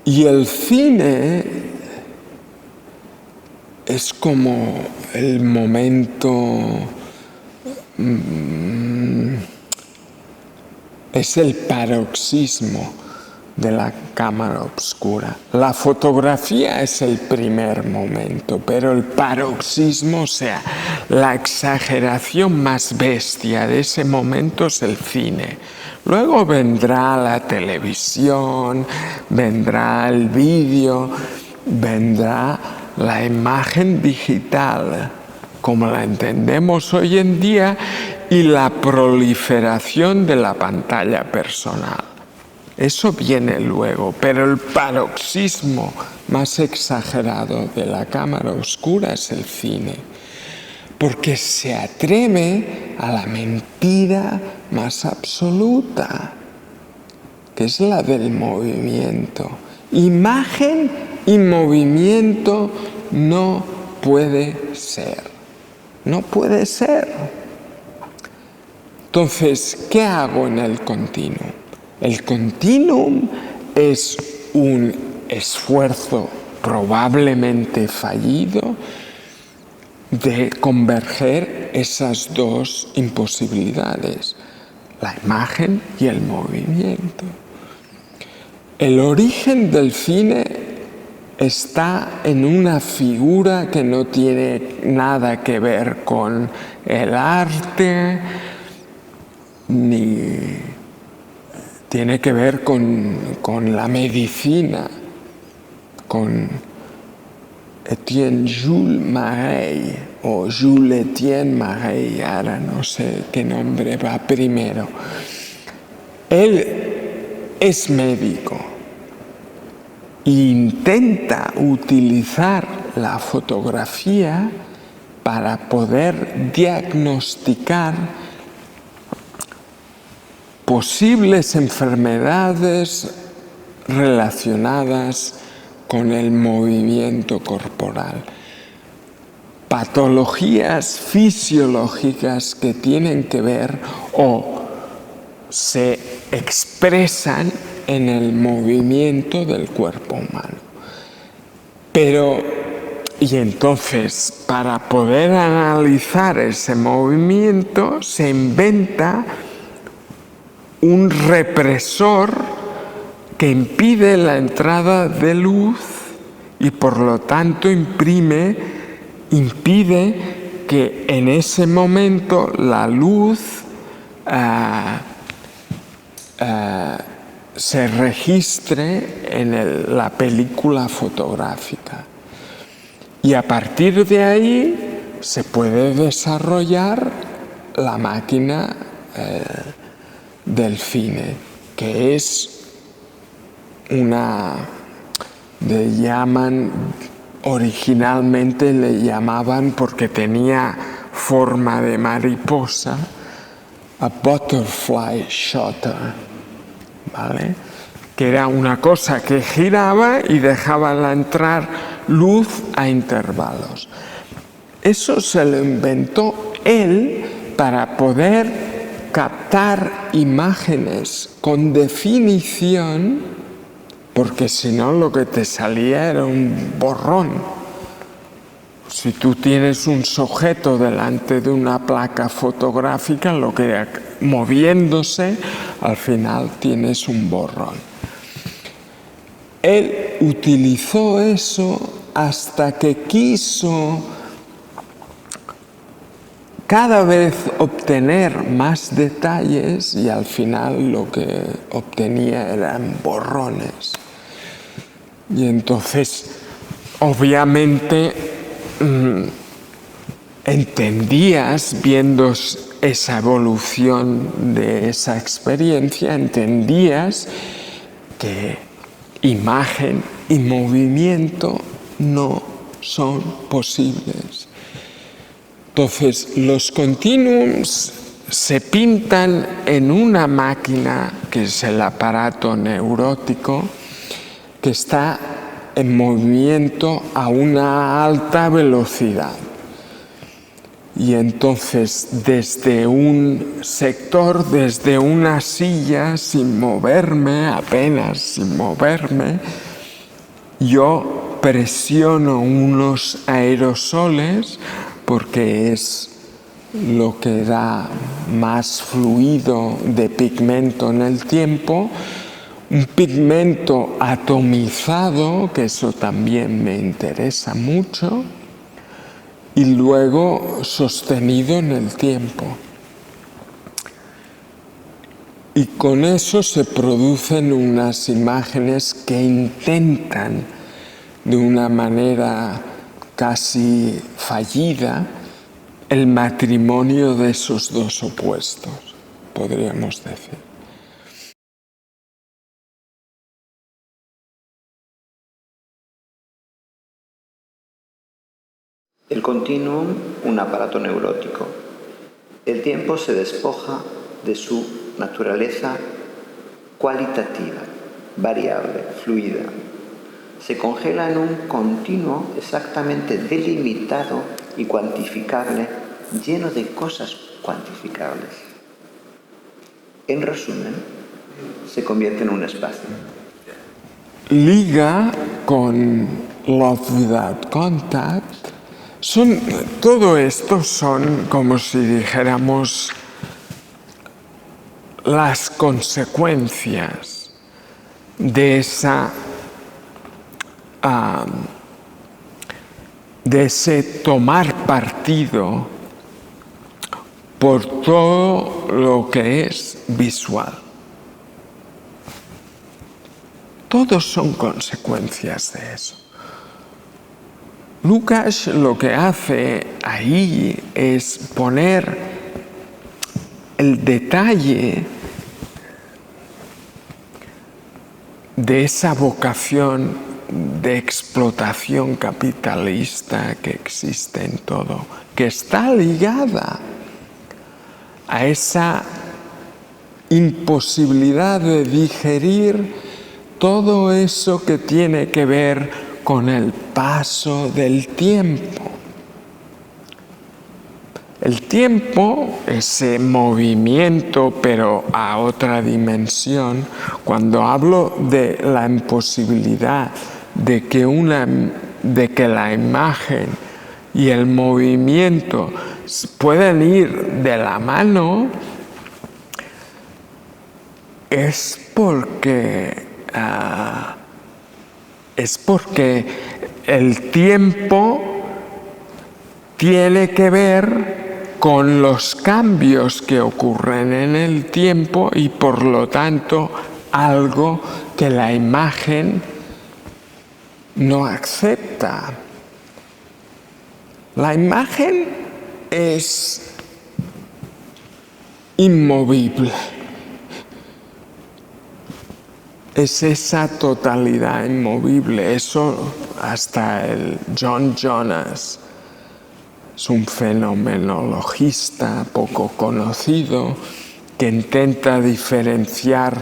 Y el cine es como el momento, es el paroxismo de la cámara oscura. La fotografía es el primer momento, pero el paroxismo, o sea, la exageración más bestia de ese momento es el cine. Luego vendrá la televisión, vendrá el vídeo, vendrá la imagen digital, como la entendemos hoy en día, y la proliferación de la pantalla personal. Eso viene luego, pero el paroxismo más exagerado de la cámara oscura es el cine, porque se atreve a la mentira más absoluta, que es la del movimiento. Imagen y movimiento no puede ser. No puede ser. Entonces, ¿qué hago en el continuum? El continuum es un esfuerzo probablemente fallido de converger esas dos imposibilidades, la imagen y el movimiento. El origen del cine está en una figura que no tiene nada que ver con el arte, ni tiene que ver con la medicina, con Etienne Jules Marais o Jules Etienne Marais, ahora no sé qué nombre va primero. Él es médico e intenta utilizar la fotografía para poder diagnosticar posibles enfermedades relacionadas con el movimiento corporal, patologías fisiológicas que tienen que ver o se expresan en el movimiento del cuerpo humano. Y entonces, para poder analizar ese movimiento, se inventa un represor que impide la entrada de luz y por lo tanto impide que en ese momento la luz se registre en la película fotográfica. Y a partir de ahí se puede desarrollar la máquina del cine, que es originalmente le llamaban, porque tenía forma de mariposa, a butterfly shutter, ¿vale? Que era una cosa que giraba y dejaba entrar luz a intervalos. Eso se lo inventó él para poder captar imágenes con definición, porque si no lo que te salía era un borrón. Si tú tienes un sujeto delante de una placa fotográfica, lo que moviéndose, al final tienes un borrón. Él utilizó eso hasta que quiso cada vez obtener más detalles y al final lo que obtenía eran borrones. Y entonces, obviamente, entendías, viendo esa evolución de esa experiencia, entendías que imagen y movimiento no son posibles. Entonces, los continuums se pintan en una máquina, que es el aparato neurótico, que está en movimiento a una alta velocidad. Y entonces, desde un sector, desde una silla, sin moverme, apenas sin moverme, yo presiono unos aerosoles, porque es lo que da más fluido de pigmento en el tiempo, un pigmento atomizado, que eso también me interesa mucho, y luego sostenido en el tiempo. Y con eso se producen unas imágenes que intentan, de una manera casi fallida, el matrimonio de esos dos opuestos, podríamos decir. El continuum, un aparato neurótico. El tiempo se despoja de su naturaleza cualitativa, variable, fluida. Se congela en un continuo exactamente delimitado y cuantificable, lleno de cosas cuantificables. En resumen, se convierte en un espacio. Liga con Love Without Contact. Todo esto son, como si dijéramos, las consecuencias de ese tomar partido por todo lo que es visual. Todos son consecuencias de eso. Lukács lo que hace ahí es poner el detalle de esa vocación de explotación capitalista que existe en todo, que está ligada a esa imposibilidad de digerir todo eso que tiene que ver con el paso del tiempo. El tiempo, ese movimiento, pero a otra dimensión, cuando hablo de la imposibilidad de que la imagen y el movimiento pueden ir de la mano, es porque el tiempo tiene que ver con los cambios que ocurren en el tiempo y por lo tanto algo que la imagen no acepta. La imagen es inmovible. Es esa totalidad inmovible. Eso hasta el John Jonas es un fenomenologista poco conocido que intenta diferenciar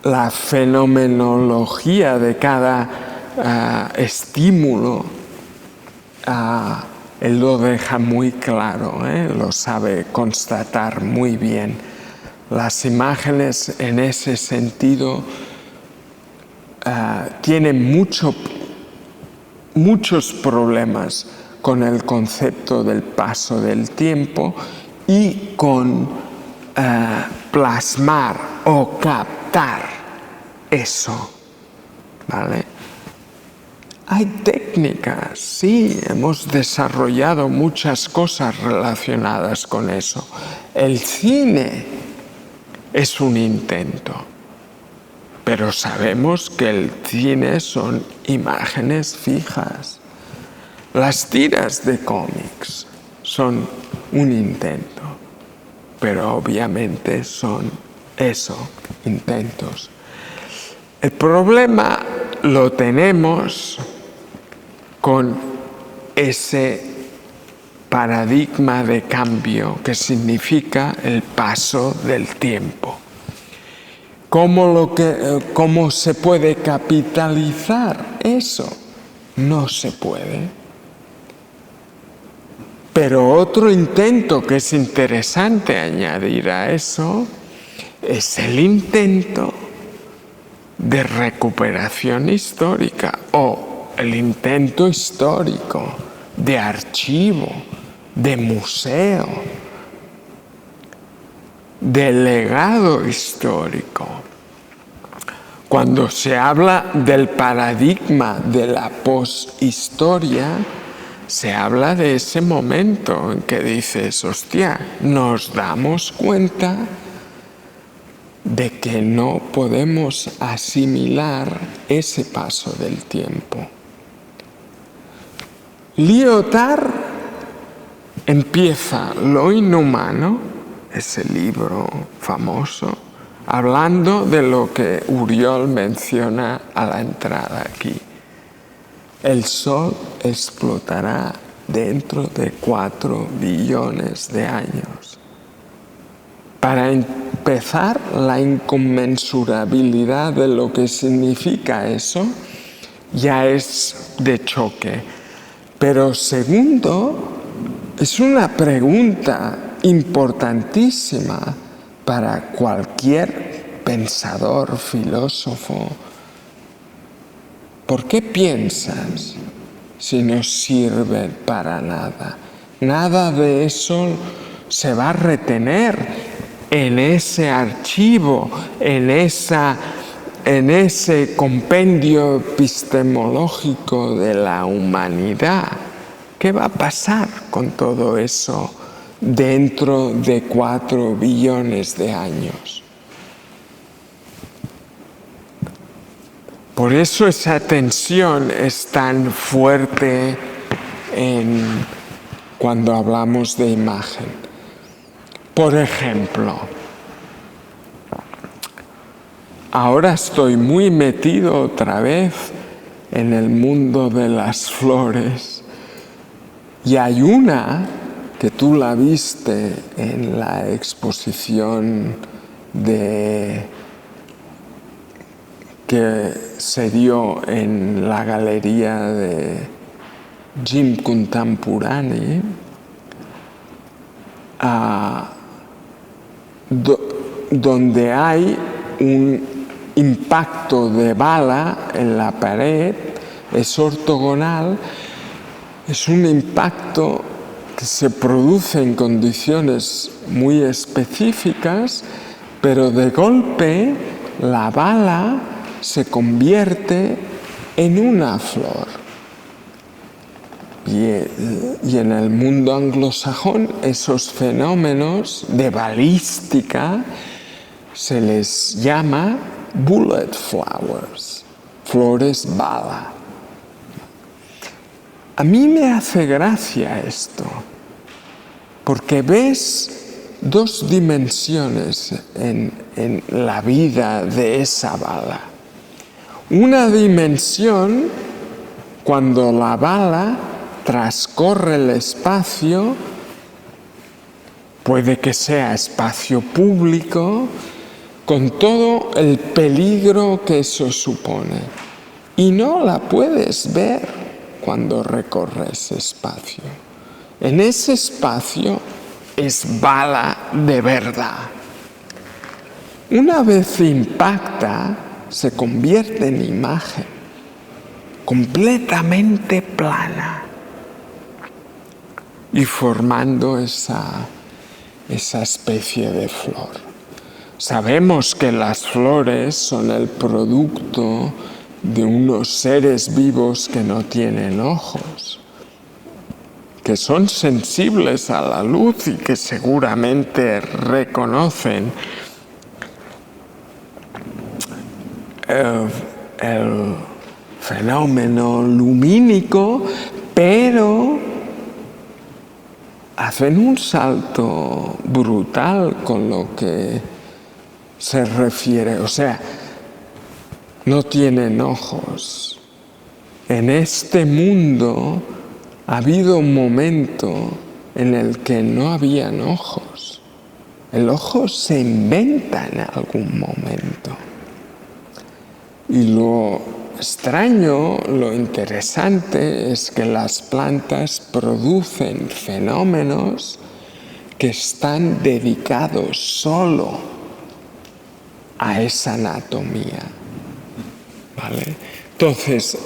la fenomenología de cada estímulo. Él lo deja muy claro, lo sabe constatar muy bien. Las imágenes en ese sentido tienen muchos problemas con el concepto del paso del tiempo y con plasmar o captar eso, ¿vale? Hay técnicas, sí, hemos desarrollado muchas cosas relacionadas con eso. El cine es un intento, pero sabemos que el cine son imágenes fijas. Las tiras de cómics son un intento, pero obviamente son eso, intentos. El problema lo tenemos con ese paradigma de cambio que significa el paso del tiempo. ¿Cómo se puede capitalizar eso? No se puede. Pero otro intento que es interesante añadir a eso es el intento de recuperación histórica o el intento histórico de archivo, de museo, de legado histórico. Cuando se habla del paradigma de la poshistoria, se habla de ese momento en que dices, hostia, nos damos cuenta de que no podemos asimilar ese paso del tiempo. Lyotard empieza Lo inhumano, ese libro famoso, hablando de lo que Uriol menciona a la entrada aquí. El Sol explotará dentro de 4 billones de años. Para empezar, la inconmensurabilidad de lo que significa eso ya es de choque. Pero segundo, es una pregunta importantísima para cualquier pensador, filósofo. ¿Por qué piensas si no sirve para nada? Nada de eso se va a retener en ese archivo, en ese compendio epistemológico de la humanidad. ¿Qué va a pasar con todo eso dentro de 4 billones de años? Por eso esa tensión es tan fuerte cuando hablamos de imagen. Por ejemplo, ahora estoy muy metido otra vez en el mundo de las flores y hay una que tú la viste en la exposición que se dio en la galería de Jim Contemporani, donde hay un impacto de bala en la pared, es ortogonal, es un impacto que se produce en condiciones muy específicas, pero de golpe la bala se convierte en una flor. Y en el mundo anglosajón esos fenómenos de balística se les llama bullet flowers, flores bala. A mí me hace gracia esto, porque ves 2 dimensiones en la vida de esa bala. Una dimensión cuando la bala transcorre el espacio, puede que sea espacio público, con todo el peligro que eso supone. Y no la puedes ver cuando recorre ese espacio. En ese espacio es bala de verdad. Una vez impacta, se convierte en imagen, completamente plana, y formando esa especie de flor. Sabemos que las flores son el producto de unos seres vivos que no tienen ojos, que son sensibles a la luz y que seguramente reconocen el fenómeno lumínico, pero hacen un salto brutal con lo que se refiere. O sea, no tienen ojos. En este mundo ha habido un momento en el que no habían ojos. El ojo se inventa en algún momento. Y lo extraño, lo interesante es que las plantas producen fenómenos que están dedicados solo a esa anatomía, ¿vale? Entonces,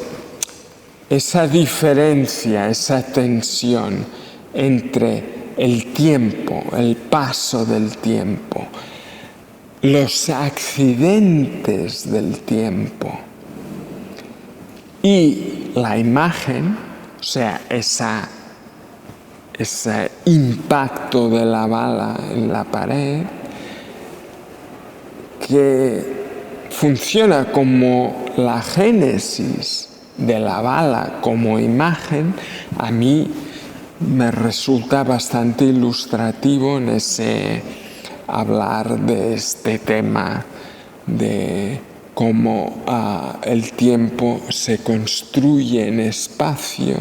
esa diferencia, esa tensión entre el tiempo, el paso del tiempo, los accidentes del tiempo y la imagen, o sea, ese impacto de la bala en la pared, que funciona como la génesis de la bala como imagen, a mí me resulta bastante ilustrativo en ese hablar de este tema de cómo el tiempo se construye en espacio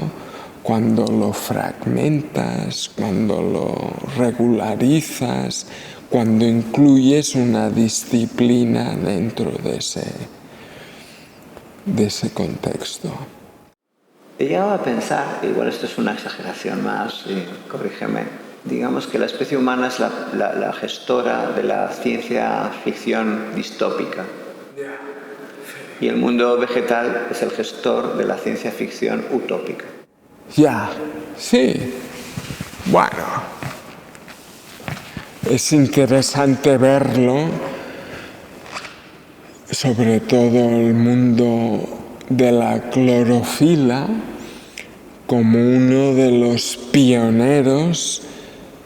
cuando lo fragmentas, cuando lo regularizas, cuando incluyes una disciplina dentro de ese contexto. He llegado a pensar, igual esto es una exageración más, corrígeme, digamos que la especie humana es la gestora de la ciencia ficción distópica. Y el mundo vegetal es el gestor de la ciencia ficción utópica. Ya, sí. Bueno, es interesante verlo, sobre todo el mundo de la clorofila, como uno de los pioneros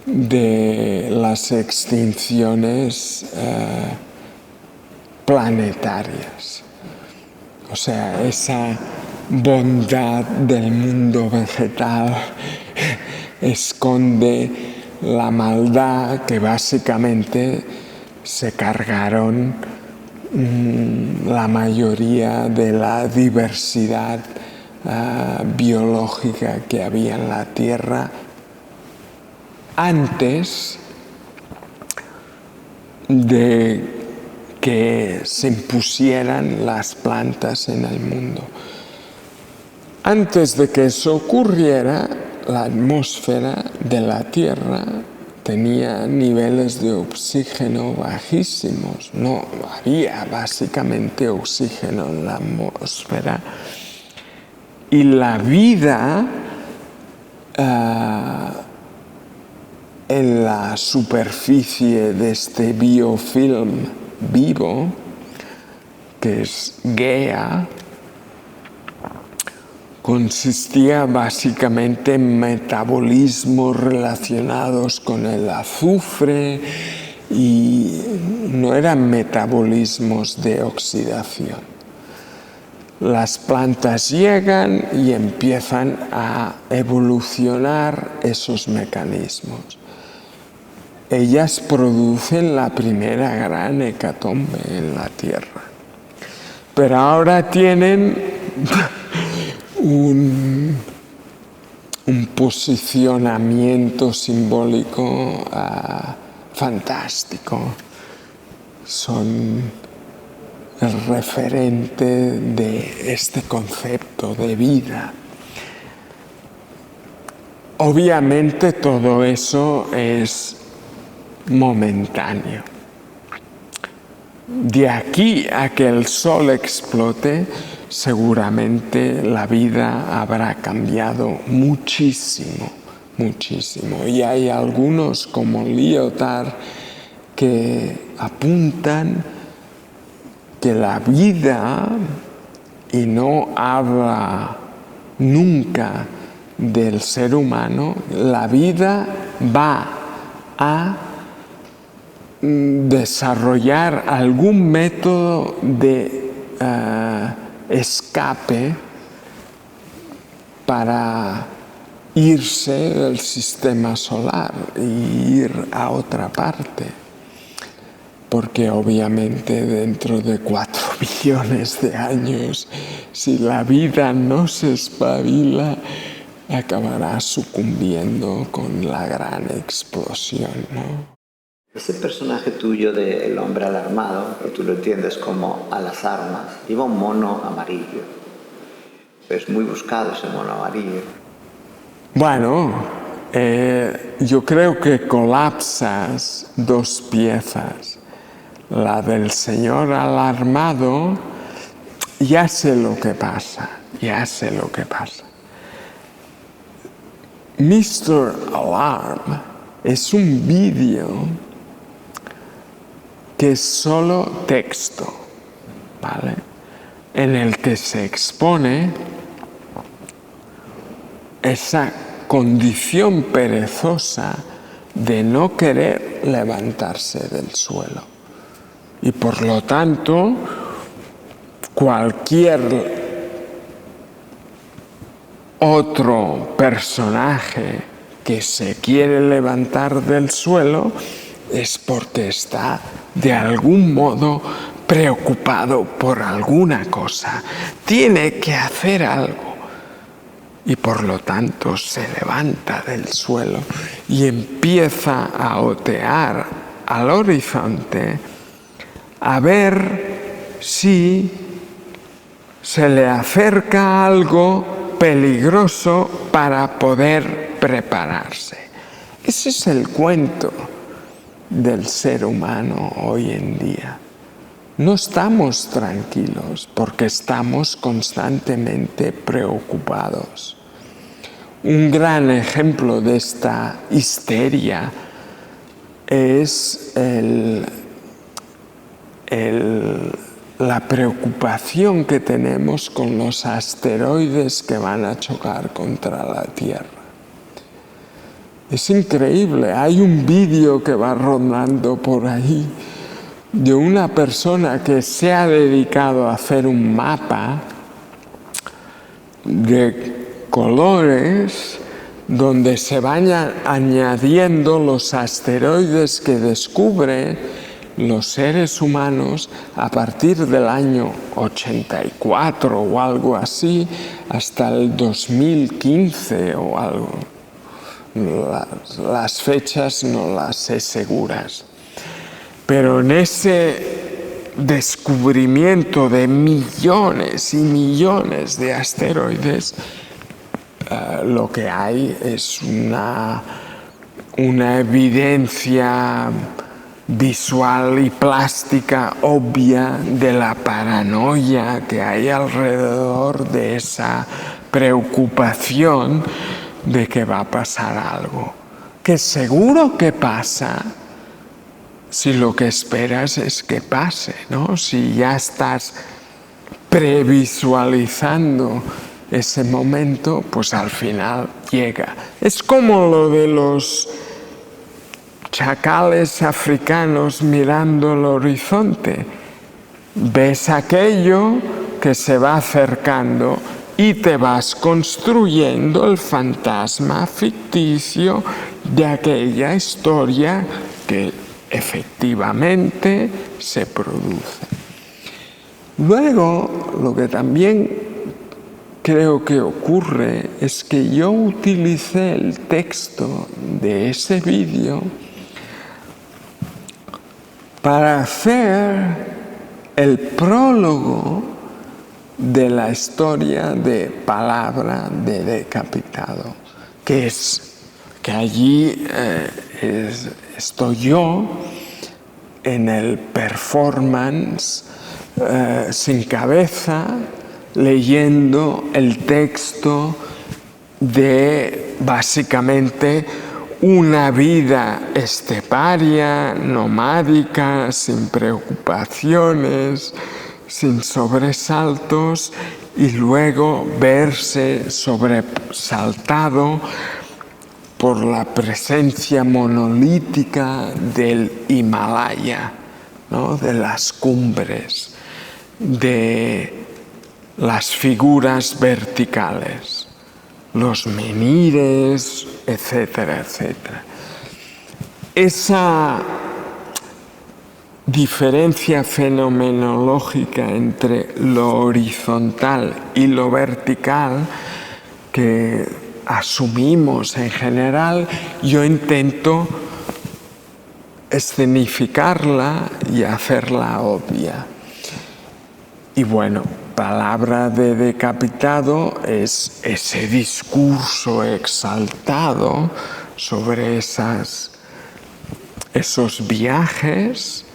de las extinciones planetarias. O sea, esa bondad del mundo vegetal esconde la maldad que básicamente se cargaron la mayoría de la diversidad biológica que había en la Tierra antes de que se impusieran las plantas en el mundo. Antes de que eso ocurriera, la atmósfera de la Tierra tenía niveles de oxígeno bajísimos. No había básicamente oxígeno en la atmósfera. Y la vida en la superficie de este biofilm vivo, que es Gaia, consistía básicamente en metabolismos relacionados con el azufre y no eran metabolismos de oxidación. Las plantas llegan y empiezan a evolucionar esos mecanismos. Ellas producen la primera gran hecatombe en la Tierra. Pero ahora tienen un posicionamiento simbólico fantástico. Son el referente de este concepto de vida. Obviamente todo eso es momentáneo. De aquí a que el sol explote, seguramente la vida habrá cambiado muchísimo, muchísimo. Y hay algunos como Lyotard que apuntan que la vida, y no habla nunca del ser humano, la vida va a desarrollar algún método de escape para irse del sistema solar y ir a otra parte. Porque obviamente dentro de 4 billones de años, si la vida no se espabila, acabará sucumbiendo con la gran explosión, ¿no? Ese personaje tuyo del hombre alarmado, que tú lo entiendes como a las armas, lleva un mono amarillo. Es muy buscado ese mono amarillo. Bueno, yo creo que colapsas 2 piezas. La del señor alarmado, ya sé lo que pasa, ya sé lo que pasa. Mr. Alarm es un vídeo que es solo texto, ¿vale? En el que se expone esa condición perezosa de no querer levantarse del suelo. Y por lo tanto, cualquier otro personaje que se quiere levantar del suelo es porque está de algún modo preocupado por alguna cosa, tiene que hacer algo. Y por lo tanto se levanta del suelo y empieza a otear al horizonte a ver si se le acerca algo peligroso para poder prepararse. Ese es el cuento del ser humano hoy en día. No estamos tranquilos porque estamos constantemente preocupados. Un gran ejemplo de esta histeria es la preocupación que tenemos con los asteroides que van a chocar contra la Tierra. Es increíble, hay un vídeo que va rodando por ahí de una persona que se ha dedicado a hacer un mapa de colores donde se van añadiendo los asteroides que descubren los seres humanos a partir del año 84 o algo así hasta el 2015 o algo. Las fechas no las sé seguras. Pero en ese descubrimiento de millones y millones de asteroides, lo que hay es una evidencia visual y plástica obvia de la paranoia que hay alrededor de esa preocupación de que va a pasar algo. Que seguro que pasa si lo que esperas es que pase, ¿no? Si ya estás previsualizando ese momento, pues al final llega. Es como lo de los chacales africanos mirando el horizonte. Ves aquello que se va acercando y te vas construyendo el fantasma ficticio de aquella historia que efectivamente se produce. Luego, lo que también creo que ocurre es que yo utilicé el texto de ese vídeo para hacer el prólogo de la historia de Palabra de Decapitado, que allí estoy yo en el performance sin cabeza, leyendo el texto de básicamente una vida esteparia, nomádica, sin preocupaciones, sin sobresaltos, y luego verse sobresaltado por la presencia monolítica del Himalaya, ¿no? De las cumbres, de las figuras verticales, los menhires, etcétera, etcétera. Esa diferencia fenomenológica entre lo horizontal y lo vertical que asumimos en general, yo intento escenificarla y hacerla obvia. Y bueno, Palabra de Decapitado es ese discurso exaltado sobre esos viajes,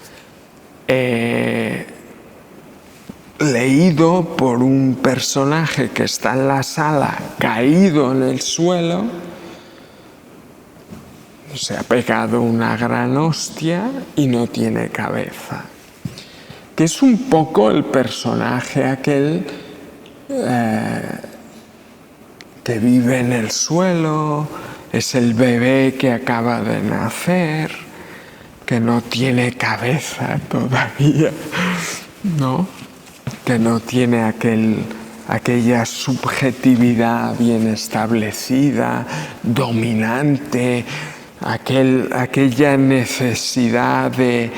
leído por un personaje que está en la sala caído en el suelo, se ha pegado una gran hostia y no tiene cabeza. Que es un poco el personaje aquel que vive en el suelo, es el bebé que acaba de nacer, que no tiene cabeza todavía, ¿no? Que no tiene aquella subjetividad bien establecida, dominante, aquella necesidad de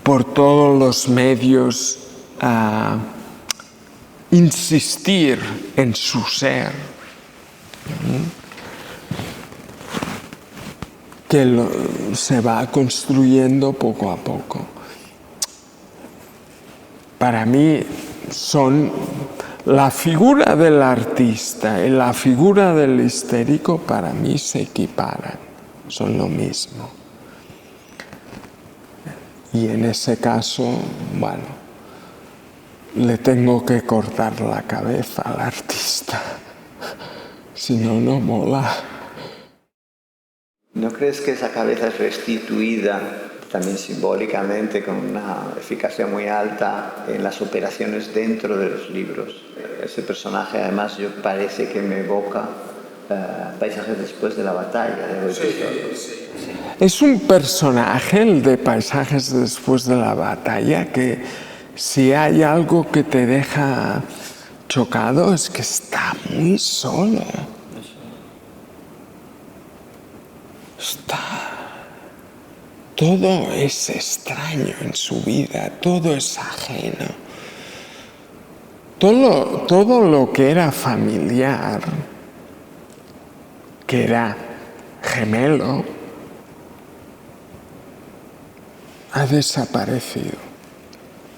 por todos los medios a insistir en su ser, que se va construyendo poco a poco. Para mí la figura del artista y la figura del histérico para mí se equiparan, son lo mismo. Y en ese caso, bueno, le tengo que cortar la cabeza al artista, si no, no mola. ¿No crees que esa cabeza es restituida también simbólicamente con una eficacia muy alta en las operaciones dentro de los libros? Ese personaje además parece que me evoca Paisajes después de la batalla de Goethe. Sí. Es un personaje, el de Paisajes después de la batalla, que si hay algo que te deja chocado es que está muy solo. Todo es extraño en su vida, todo es ajeno. Todo lo que era familiar, que era gemelo, ha desaparecido.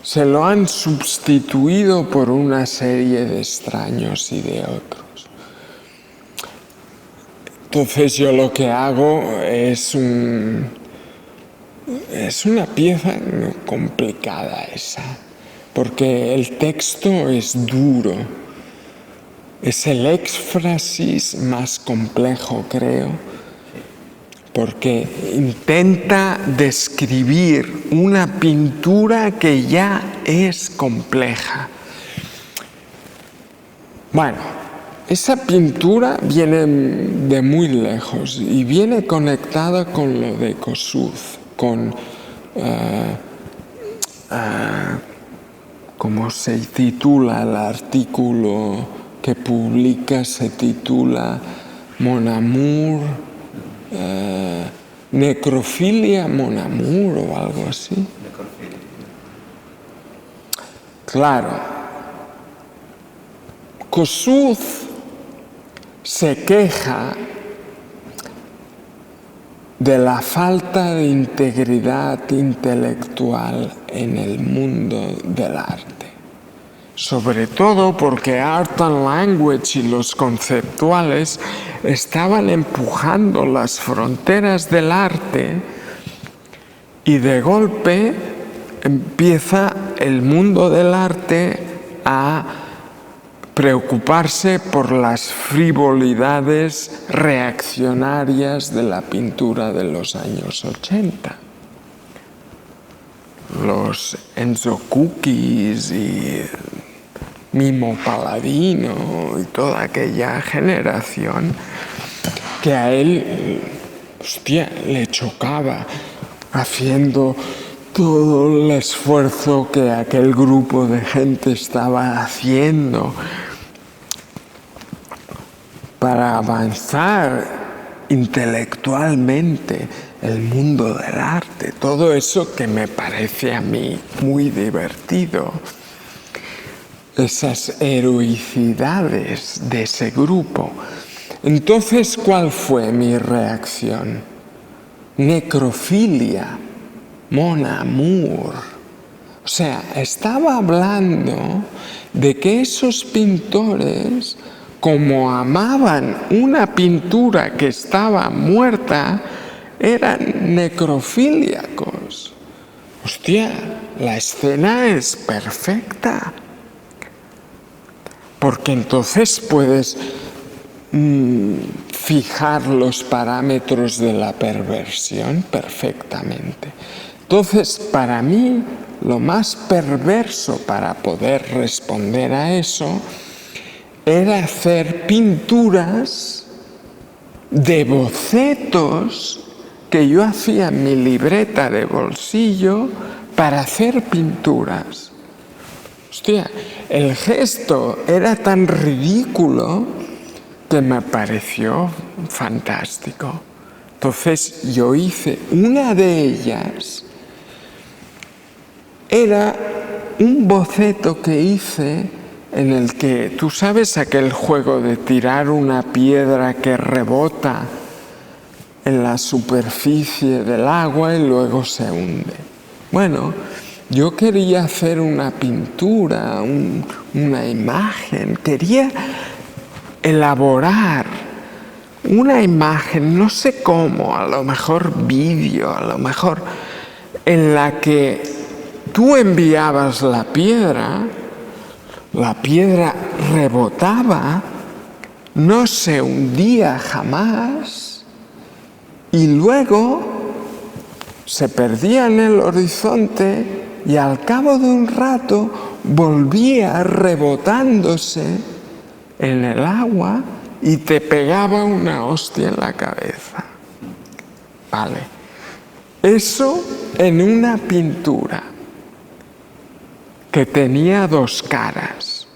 Se lo han sustituido por una serie de extraños y de otros. Entonces yo lo que hago es una pieza complicada esa, porque el texto es duro, es el éxfrasis más complejo, creo, porque intenta describir una pintura que ya es compleja. Bueno, esa pintura viene de muy lejos y viene conectada con lo de Kossuth, con, ¿cómo se titula el artículo que publica? Se titula Mon Amour, Necrofilia Mon Amour o algo así. Claro, Kossuth se queja de la falta de integridad intelectual en el mundo del arte. Sobre todo porque Art and Language y los conceptuales estaban empujando las fronteras del arte y de golpe empieza el mundo del arte a preocuparse por las frivolidades reaccionarias de la pintura de los años 80. Los Enzo Kukis y Mimo Palladino y toda aquella generación que a él, le chocaba, haciendo todo el esfuerzo que aquel grupo de gente estaba haciendo para avanzar intelectualmente el mundo del arte, todo eso que me parece a mí muy divertido, esas heroicidades de ese grupo. Entonces, ¿cuál fue mi reacción? Necrofilia, Mon Amour. O sea, estaba hablando de que esos pintores, como amaban una pintura que estaba muerta, eran necrofílicos. Hostia, la escena es perfecta. Porque entonces puedes fijar los parámetros de la perversión perfectamente. Entonces, para mí, lo más perverso para poder responder a eso era hacer pinturas de bocetos que yo hacía en mi libreta de bolsillo para hacer pinturas. Hostia, el gesto era tan ridículo que me pareció fantástico. Entonces yo hice una de ellas era un boceto que hice en el que, tú sabes aquel juego de tirar una piedra que rebota en la superficie del agua y luego se hunde. Bueno, yo quería hacer una pintura, una imagen, quería elaborar una imagen, no sé cómo, a lo mejor vídeo, a lo mejor en la que tú enviabas la piedra rebotaba, no se hundía jamás y luego se perdía en el horizonte y al cabo de un rato volvía rebotándose en el agua y te pegaba una hostia en la cabeza. Vale. Eso en una pintura que tenía dos caras,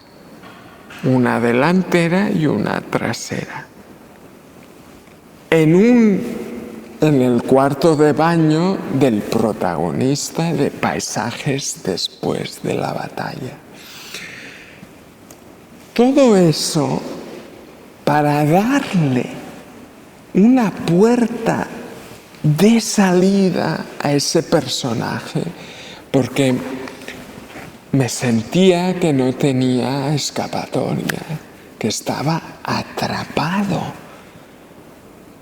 una delantera y una trasera. En el cuarto de baño del protagonista de Paisajes después de la batalla. Todo eso para darle una puerta de salida a ese personaje, porque me sentía que no tenía escapatoria, que estaba atrapado,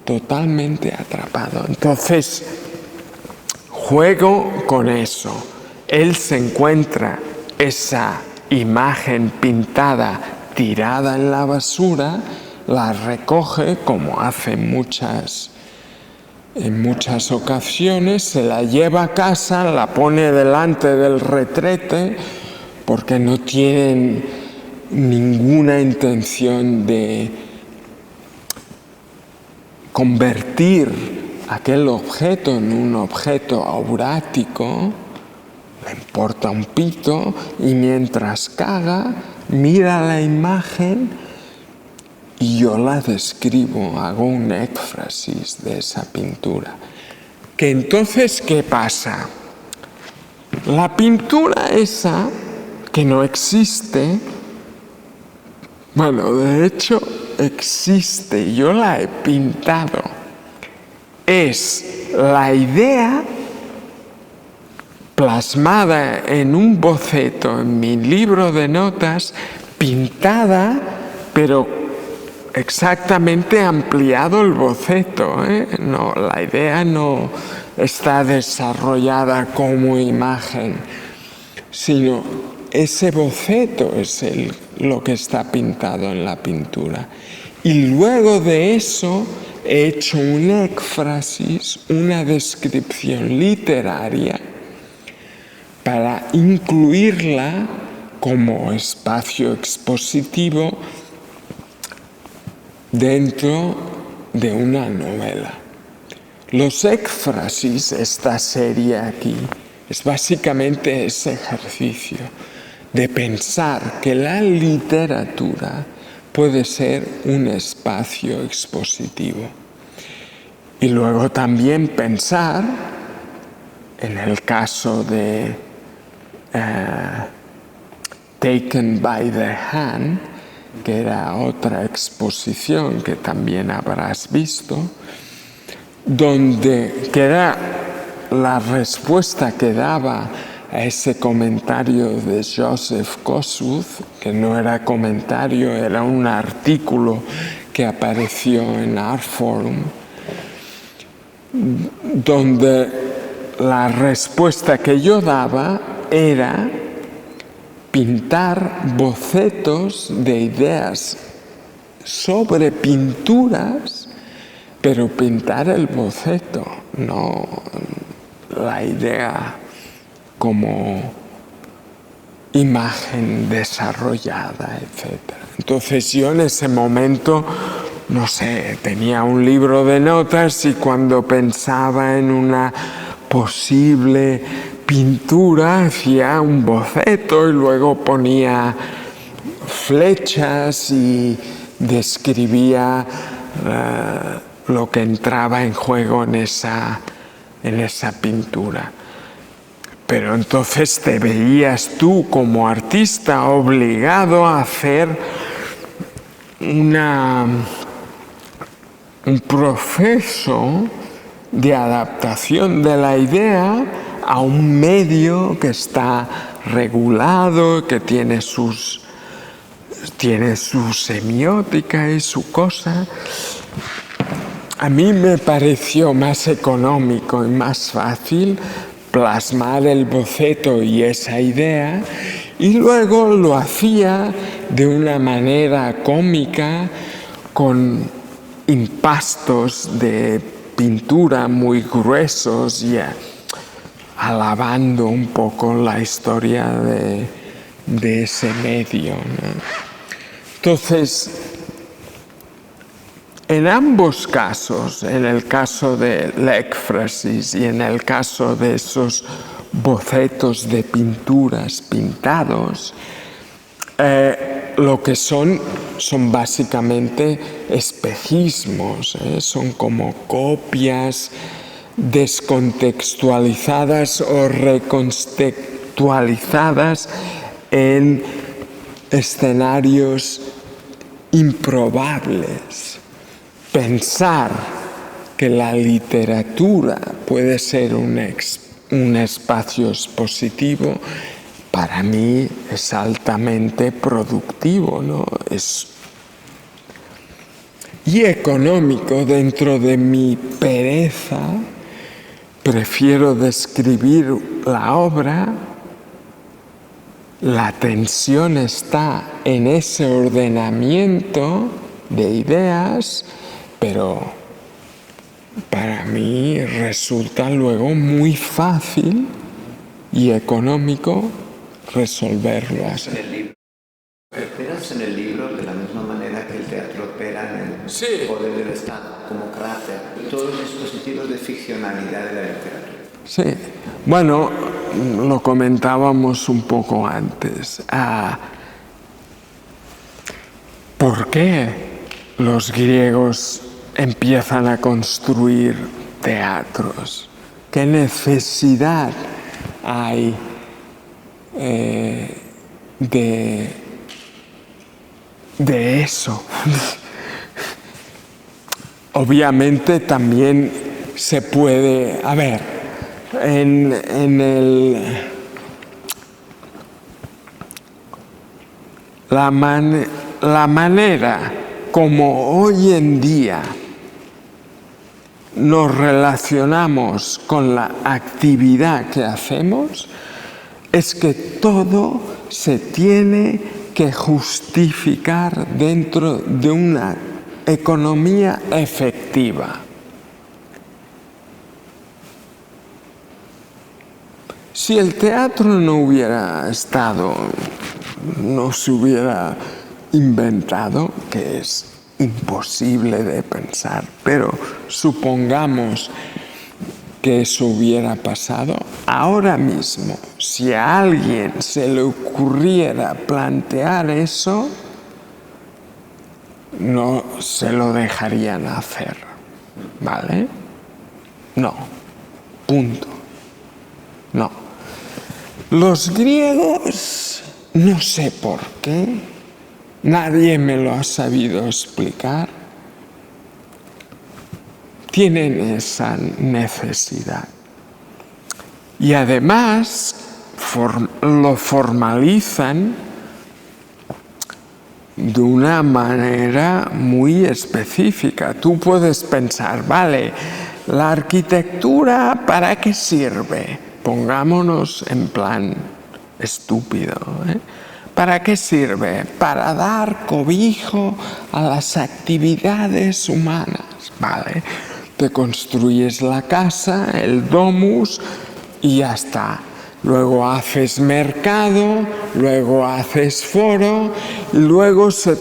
totalmente atrapado. Entonces, juego con eso. Él se encuentra esa imagen pintada tirada en la basura, la recoge, como hace en muchas ocasiones, se la lleva a casa, la pone delante del retrete, porque no tienen ninguna intención de convertir aquel objeto en un objeto aurático, le importa un pito, y mientras caga, mira la imagen y yo la describo, hago un éfrasis de esa pintura. Que entonces, ¿qué pasa? La pintura esa, que no existe, bueno, de hecho existe, yo la he pintado, es la idea plasmada en un boceto en mi libro de notas, pintada, pero exactamente ampliado el boceto, No, la idea no está desarrollada como imagen, sino ese boceto es lo que está pintado en la pintura. Y luego de eso he hecho un éfrasis, una descripción literaria, para incluirla como espacio expositivo dentro de una novela. Los éfrasis, esta serie aquí, es básicamente ese ejercicio de pensar que la literatura puede ser un espacio expositivo. Y luego también pensar, en el caso de Taken by the Hand, que era otra exposición que también habrás visto, que era la respuesta que daba a ese comentario de Joseph Kosuth, que no era comentario, era un artículo que apareció en Artforum, donde la respuesta que yo daba era pintar bocetos de ideas sobre pinturas, pero pintar el boceto, no la idea como imagen desarrollada, etc. Entonces yo en ese momento, no sé, tenía un libro de notas y cuando pensaba en una posible pintura hacía un boceto y luego ponía flechas y describía lo que entraba en juego en esa pintura. pero entonces te veías tú como artista obligado a hacer un proceso de adaptación de la idea a un medio que está regulado, que tiene su semiótica y su cosa. A mí me pareció más económico y más fácil plasmar el boceto y esa idea, y luego lo hacía de una manera cómica, con impastos de pintura muy gruesos y alabando un poco la historia de ese medio, ¿no? Entonces, en ambos casos, en el caso de la éfrasis y en el caso de esos bocetos de pinturas pintados, lo que son básicamente espejismos, son como copias descontextualizadas o recontextualizadas en escenarios improbables. Pensar que la literatura puede ser un espacio expositivo, para mí es altamente productivo, ¿no? Y económico. Dentro de mi pereza, prefiero describir la obra. La tensión está en ese ordenamiento de ideas, pero para mí resulta luego muy fácil y económico resolverlo así. ¿Operas en el libro de la misma manera que el teatro opera en el poder del Estado, como carácter? Todos los dispositivos de ficcionalidad de la literatura. Sí, bueno, lo comentábamos un poco antes. ¿Por qué los griegos empiezan a construir teatros? ¿Qué necesidad hay de eso? Obviamente también se puede, la manera como hoy en día nos relacionamos con la actividad que hacemos es que todo se tiene que justificar dentro de una economía efectiva. Si el teatro no hubiera estado, no se hubiera inventado, que es imposible de pensar, pero supongamos que eso hubiera pasado, ahora mismo, si a alguien se le ocurriera plantear eso, no se lo dejarían hacer, ¿vale? No, punto. No. Los griegos, no sé por qué, nadie me lo ha sabido explicar, tienen esa necesidad. Y además lo formalizan de una manera muy específica. Tú puedes pensar, vale, la arquitectura, ¿para qué sirve? Pongámonos en plan estúpido, ¿eh? ¿Para qué sirve? Para dar cobijo a las actividades humanas, ¿vale? Te construyes la casa, el domus, y ya está. Luego haces mercado, luego haces foro, y luego se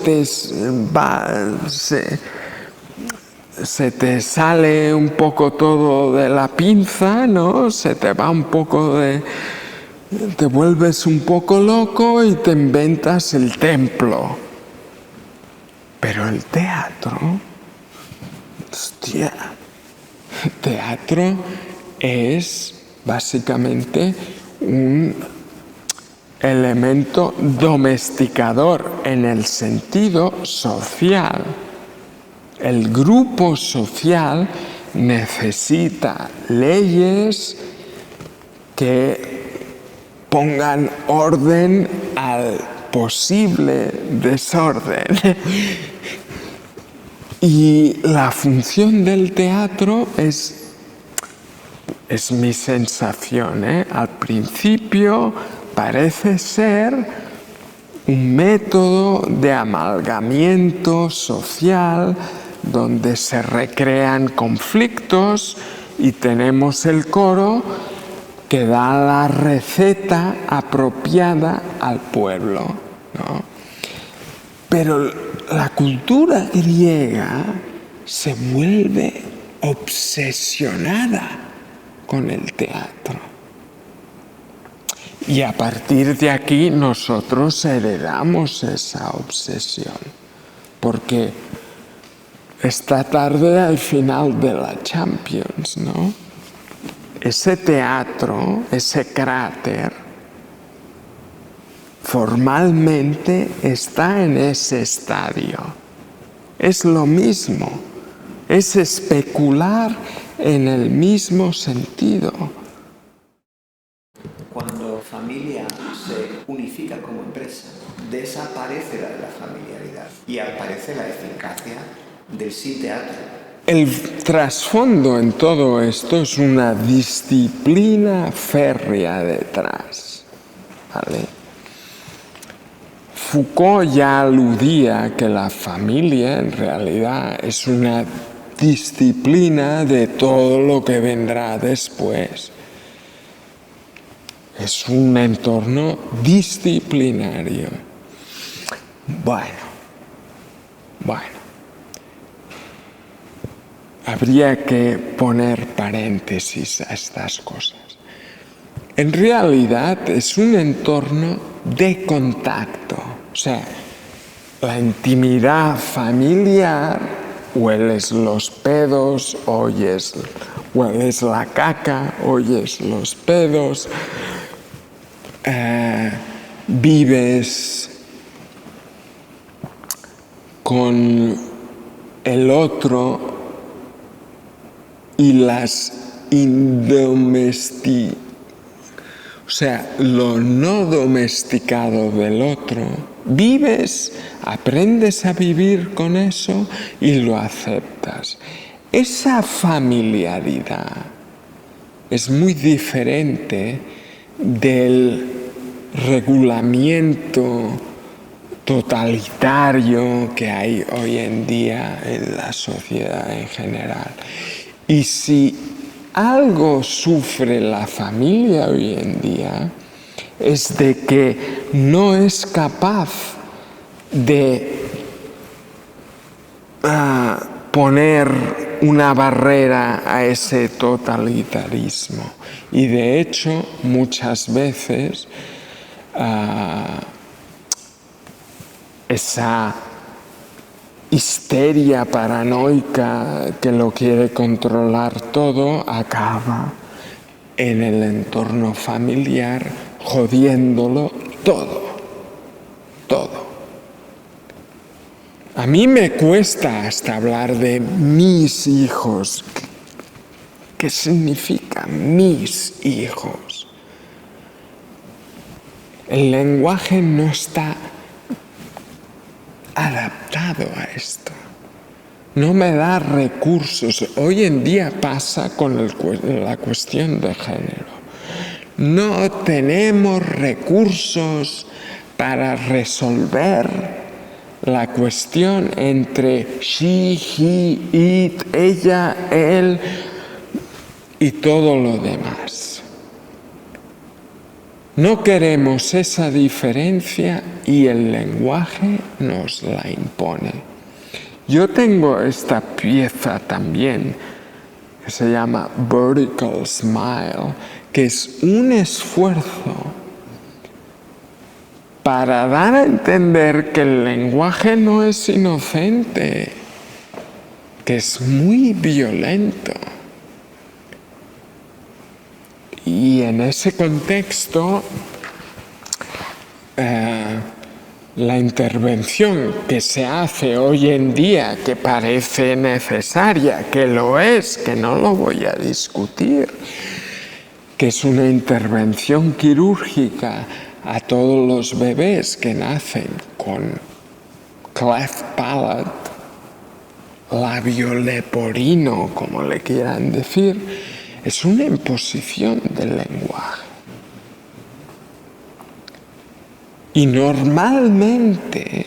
te sale un poco todo de la pinza, ¿no? Se te va un poco te vuelves un poco loco y te inventas el templo. Pero el teatro, hostia, el teatro es básicamente un elemento domesticador en el sentido social. El grupo social necesita leyes que pongan orden al posible desorden. Y la función del teatro es mi sensación, al principio parece ser un método de amalgamiento social donde se recrean conflictos y tenemos el coro que da la receta apropiada al pueblo, ¿no? Pero la cultura griega se vuelve obsesionada con el teatro. Y a partir de aquí nosotros heredamos esa obsesión, porque esta tarde al final de la Champions, ¿no? Ese teatro, ese cráter, formalmente está en ese estadio. Es lo mismo, es especular en el mismo sentido. Cuando familia se unifica como empresa, desaparece la familiaridad y aparece la eficacia del sí teatro. El trasfondo en todo esto es una disciplina férrea detrás, ¿vale? Foucault ya aludía que la familia en realidad es una disciplina de todo lo que vendrá después. Es un entorno disciplinario. Bueno. Habría que poner paréntesis a estas cosas. En realidad es un entorno de contacto. O sea, la intimidad familiar, hueles los pedos, hueles la caca, oyes los pedos, vives con el otro y lo no domesticado del otro, vives, aprendes a vivir con eso y lo aceptas. Esa familiaridad es muy diferente del regulamiento totalitario que hay hoy en día en la sociedad en general. Y si algo sufre la familia hoy en día es de que no es capaz de poner una barrera a ese totalitarismo. Y de hecho, muchas veces esa histeria paranoica que lo quiere controlar todo acaba en el entorno familiar jodiéndolo todo. A mí me cuesta hasta hablar de mis hijos. ¿Qué significa mis hijos? El lenguaje no está adaptado a esto. No me da recursos. Hoy en día pasa con la cuestión de género. No tenemos recursos para resolver la cuestión entre she, he, it, ella, él y todo lo demás. No queremos esa diferencia y el lenguaje nos la impone. Yo tengo esta pieza también que se llama Vertical Smile, que es un esfuerzo para dar a entender que el lenguaje no es inocente, que es muy violento. Y en ese contexto, la intervención que se hace hoy en día, que parece necesaria, que lo es, que no lo voy a discutir, que es una intervención quirúrgica a todos los bebés que nacen con cleft palate, labio leporino, como le quieran decir, es una imposición del lenguaje. Y normalmente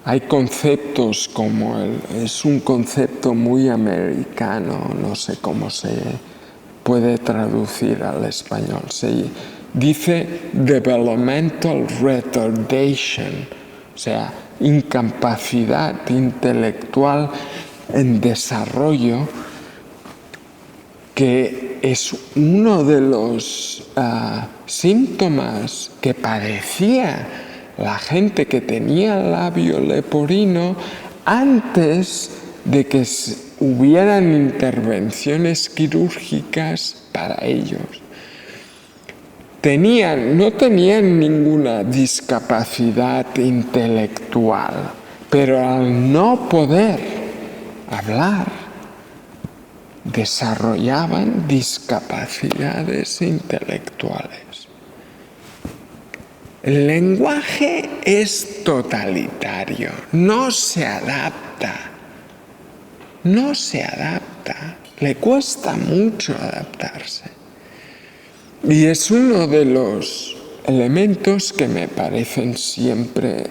hay conceptos como es un concepto muy americano, no sé cómo se puede traducir al español. Se dice developmental retardation, o sea, incapacidad intelectual en desarrollo, que es uno de los síntomas que padecía la gente que tenía labio leporino antes de que hubieran intervenciones quirúrgicas para ellos. No tenían ninguna discapacidad intelectual, pero al no poder hablar, desarrollaban discapacidades intelectuales. El lenguaje es totalitario, no se adapta, le cuesta mucho adaptarse. Y es uno de los elementos que me parecen siempre,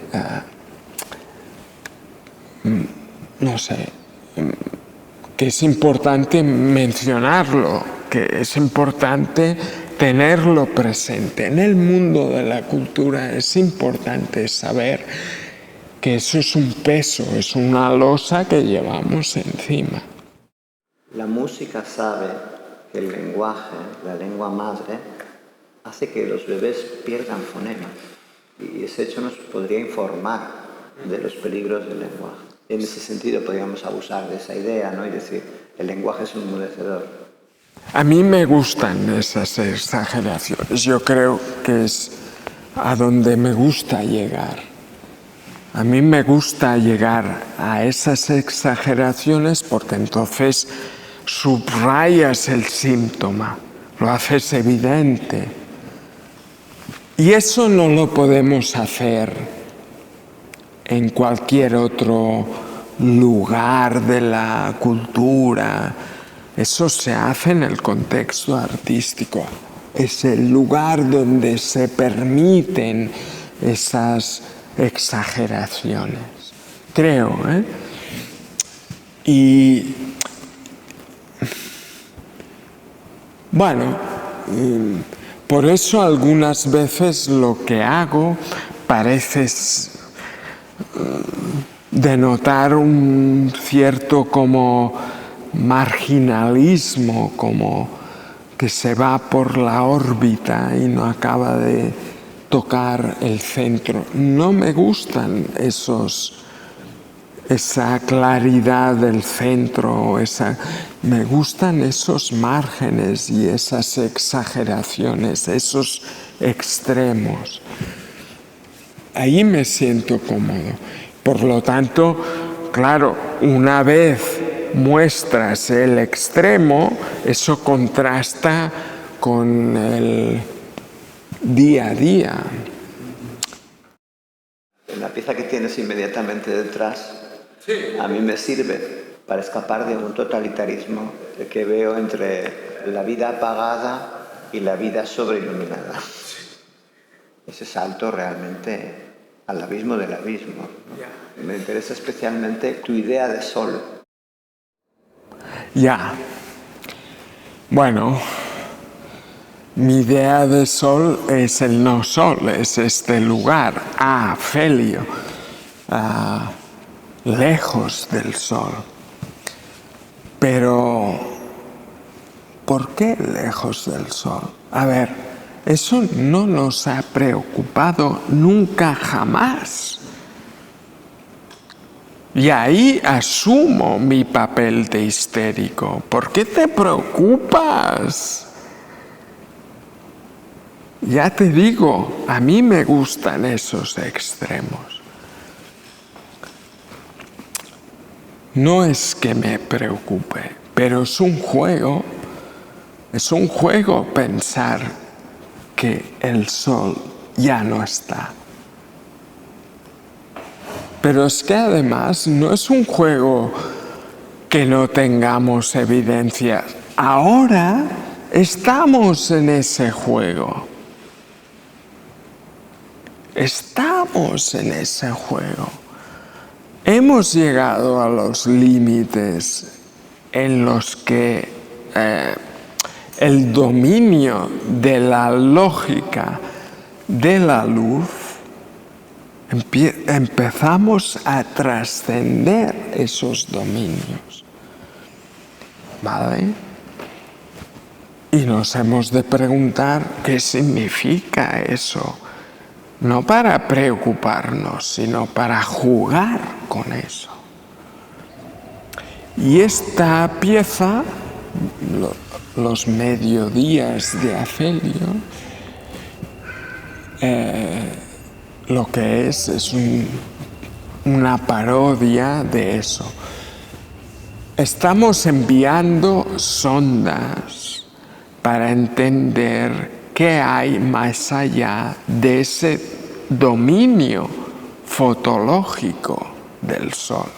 que es importante mencionarlo, que es importante tenerlo presente. En el mundo de la cultura es importante saber que eso es un peso, es una losa que llevamos encima. La música sabe que el lenguaje, la lengua madre, hace que los bebés pierdan fonemas. Y ese hecho nos podría informar de los peligros del lenguaje. En ese sentido podríamos abusar de esa idea, ¿no? Y decir, el lenguaje es un enmudecedor. A mí me gustan esas exageraciones. Yo creo que es a donde me gusta llegar. A mí me gusta llegar a esas exageraciones porque entonces subrayas el síntoma, lo haces evidente. Y eso no lo podemos hacer en cualquier otro lugar de la cultura. Eso se hace en el contexto artístico. Es el lugar donde se permiten esas exageraciones, creo, Y bueno, por eso algunas veces lo que hago parece denotar un cierto como marginalismo, como que se va por la órbita y no acaba de tocar el centro. No me gustan esa claridad del centro, me gustan esos márgenes y esas exageraciones, esos extremos. Ahí me siento cómodo. Por lo tanto, claro, una vez muestras el extremo, eso contrasta con el día a día. La pieza que tienes inmediatamente detrás, a mí me sirve para escapar de un totalitarismo que veo entre la vida apagada y la vida sobreiluminada. Ese salto realmente al abismo del abismo, ¿no? Me interesa especialmente tu idea de sol. Ya. Bueno, mi idea de sol es el no sol, es este lugar, Felio, lejos del sol. Pero, ¿por qué lejos del sol? A ver, eso no nos ha preocupado nunca jamás. Y ahí asumo mi papel de histérico. ¿Por qué te preocupas? Ya te digo, a mí me gustan esos extremos. No es que me preocupe, pero es un juego pensar que el sol ya no está. Pero es que además no es un juego que no tengamos evidencias. Ahora estamos en ese juego. Estamos en ese juego. Hemos llegado a los límites en los que el dominio de la lógica de la luz empezamos a trascender esos dominios, ¿vale? Y nos hemos de preguntar qué significa eso, no para preocuparnos, sino para jugar con eso. Y esta pieza, los mediodías de Afelio, lo que es una parodia de eso. Estamos enviando sondas para entender qué hay más allá de ese dominio fotológico del Sol.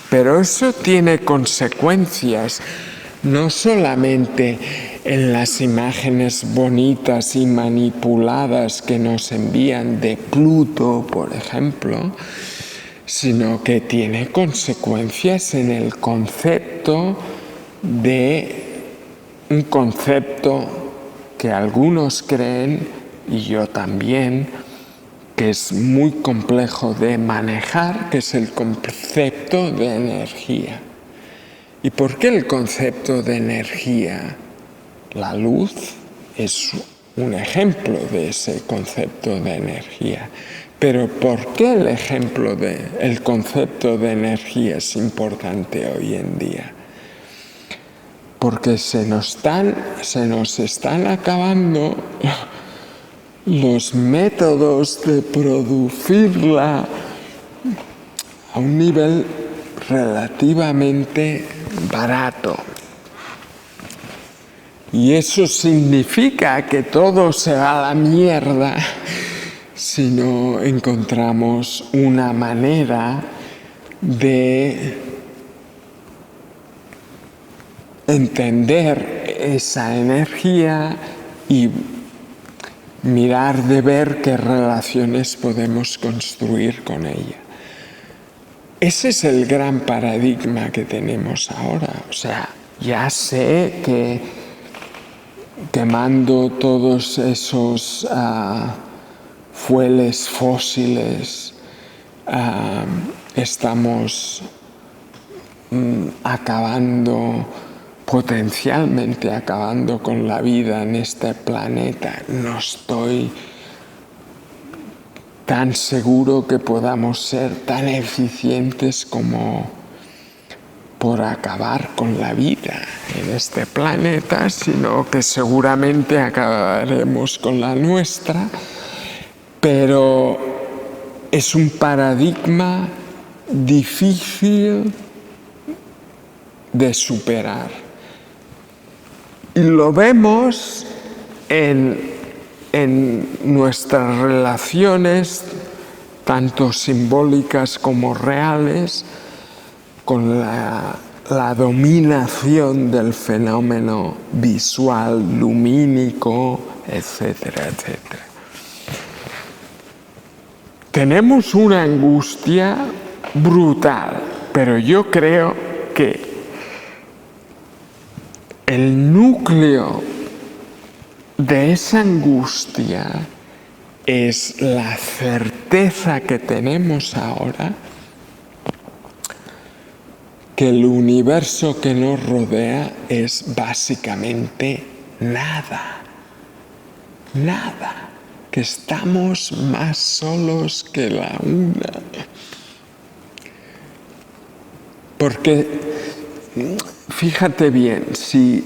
Pero eso tiene consecuencias no solamente en las imágenes bonitas y manipuladas que nos envían de Pluto, por ejemplo, sino que tiene consecuencias en el concepto un concepto que algunos creen, y yo también, que es muy complejo de manejar, que es el concepto de energía. ¿Y por qué el concepto de energía? La luz es un ejemplo de ese concepto de energía. Pero ¿por qué el concepto de energía es importante hoy en día? Porque se nos están acabando los métodos de producirla a un nivel relativamente barato. Y eso significa que todo se va a la mierda si no encontramos una manera de entender esa energía y mirar de ver qué relaciones podemos construir con ella. Ese es el gran paradigma que tenemos ahora. O sea, ya sé que quemando todos esos fueles fósiles estamos potencialmente acabando con la vida en este planeta. No estoy tan seguro que podamos ser tan eficientes como por acabar con la vida en este planeta, sino que seguramente acabaremos con la nuestra, pero es un paradigma difícil de superar. Y lo vemos en nuestras relaciones, tanto simbólicas como reales, con la dominación del fenómeno visual, lumínico, etcétera, etcétera. Tenemos una angustia brutal, pero yo creo que el núcleo de esa angustia es la certeza que tenemos ahora que el universo que nos rodea es básicamente nada, que estamos más solos que la una. Porque, fíjate bien, si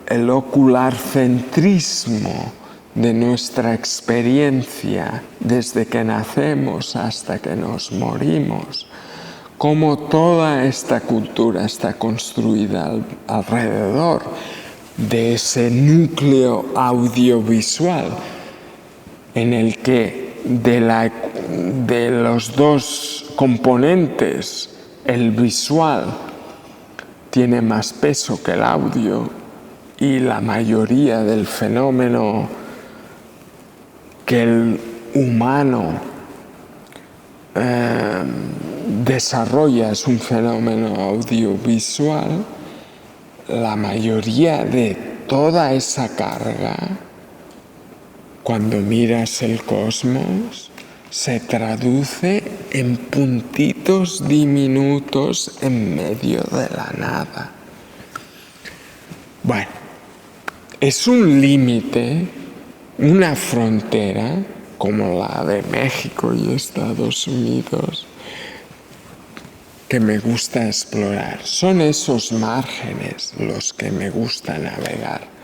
el ocularcentrismo de nuestra experiencia desde que nacemos hasta que nos morimos, cómo toda esta cultura está construida alrededor de ese núcleo audiovisual en el que de los dos componentes, el visual tiene más peso que el audio y la mayoría del fenómeno que el humano desarrolla es un fenómeno audiovisual, la mayoría de toda esa carga, cuando miras el cosmos, se traduce en puntitos diminutos en medio de la nada. Bueno, es un límite, una frontera, como la de México y Estados Unidos, que me gusta explorar. Son esos márgenes los que me gusta navegar.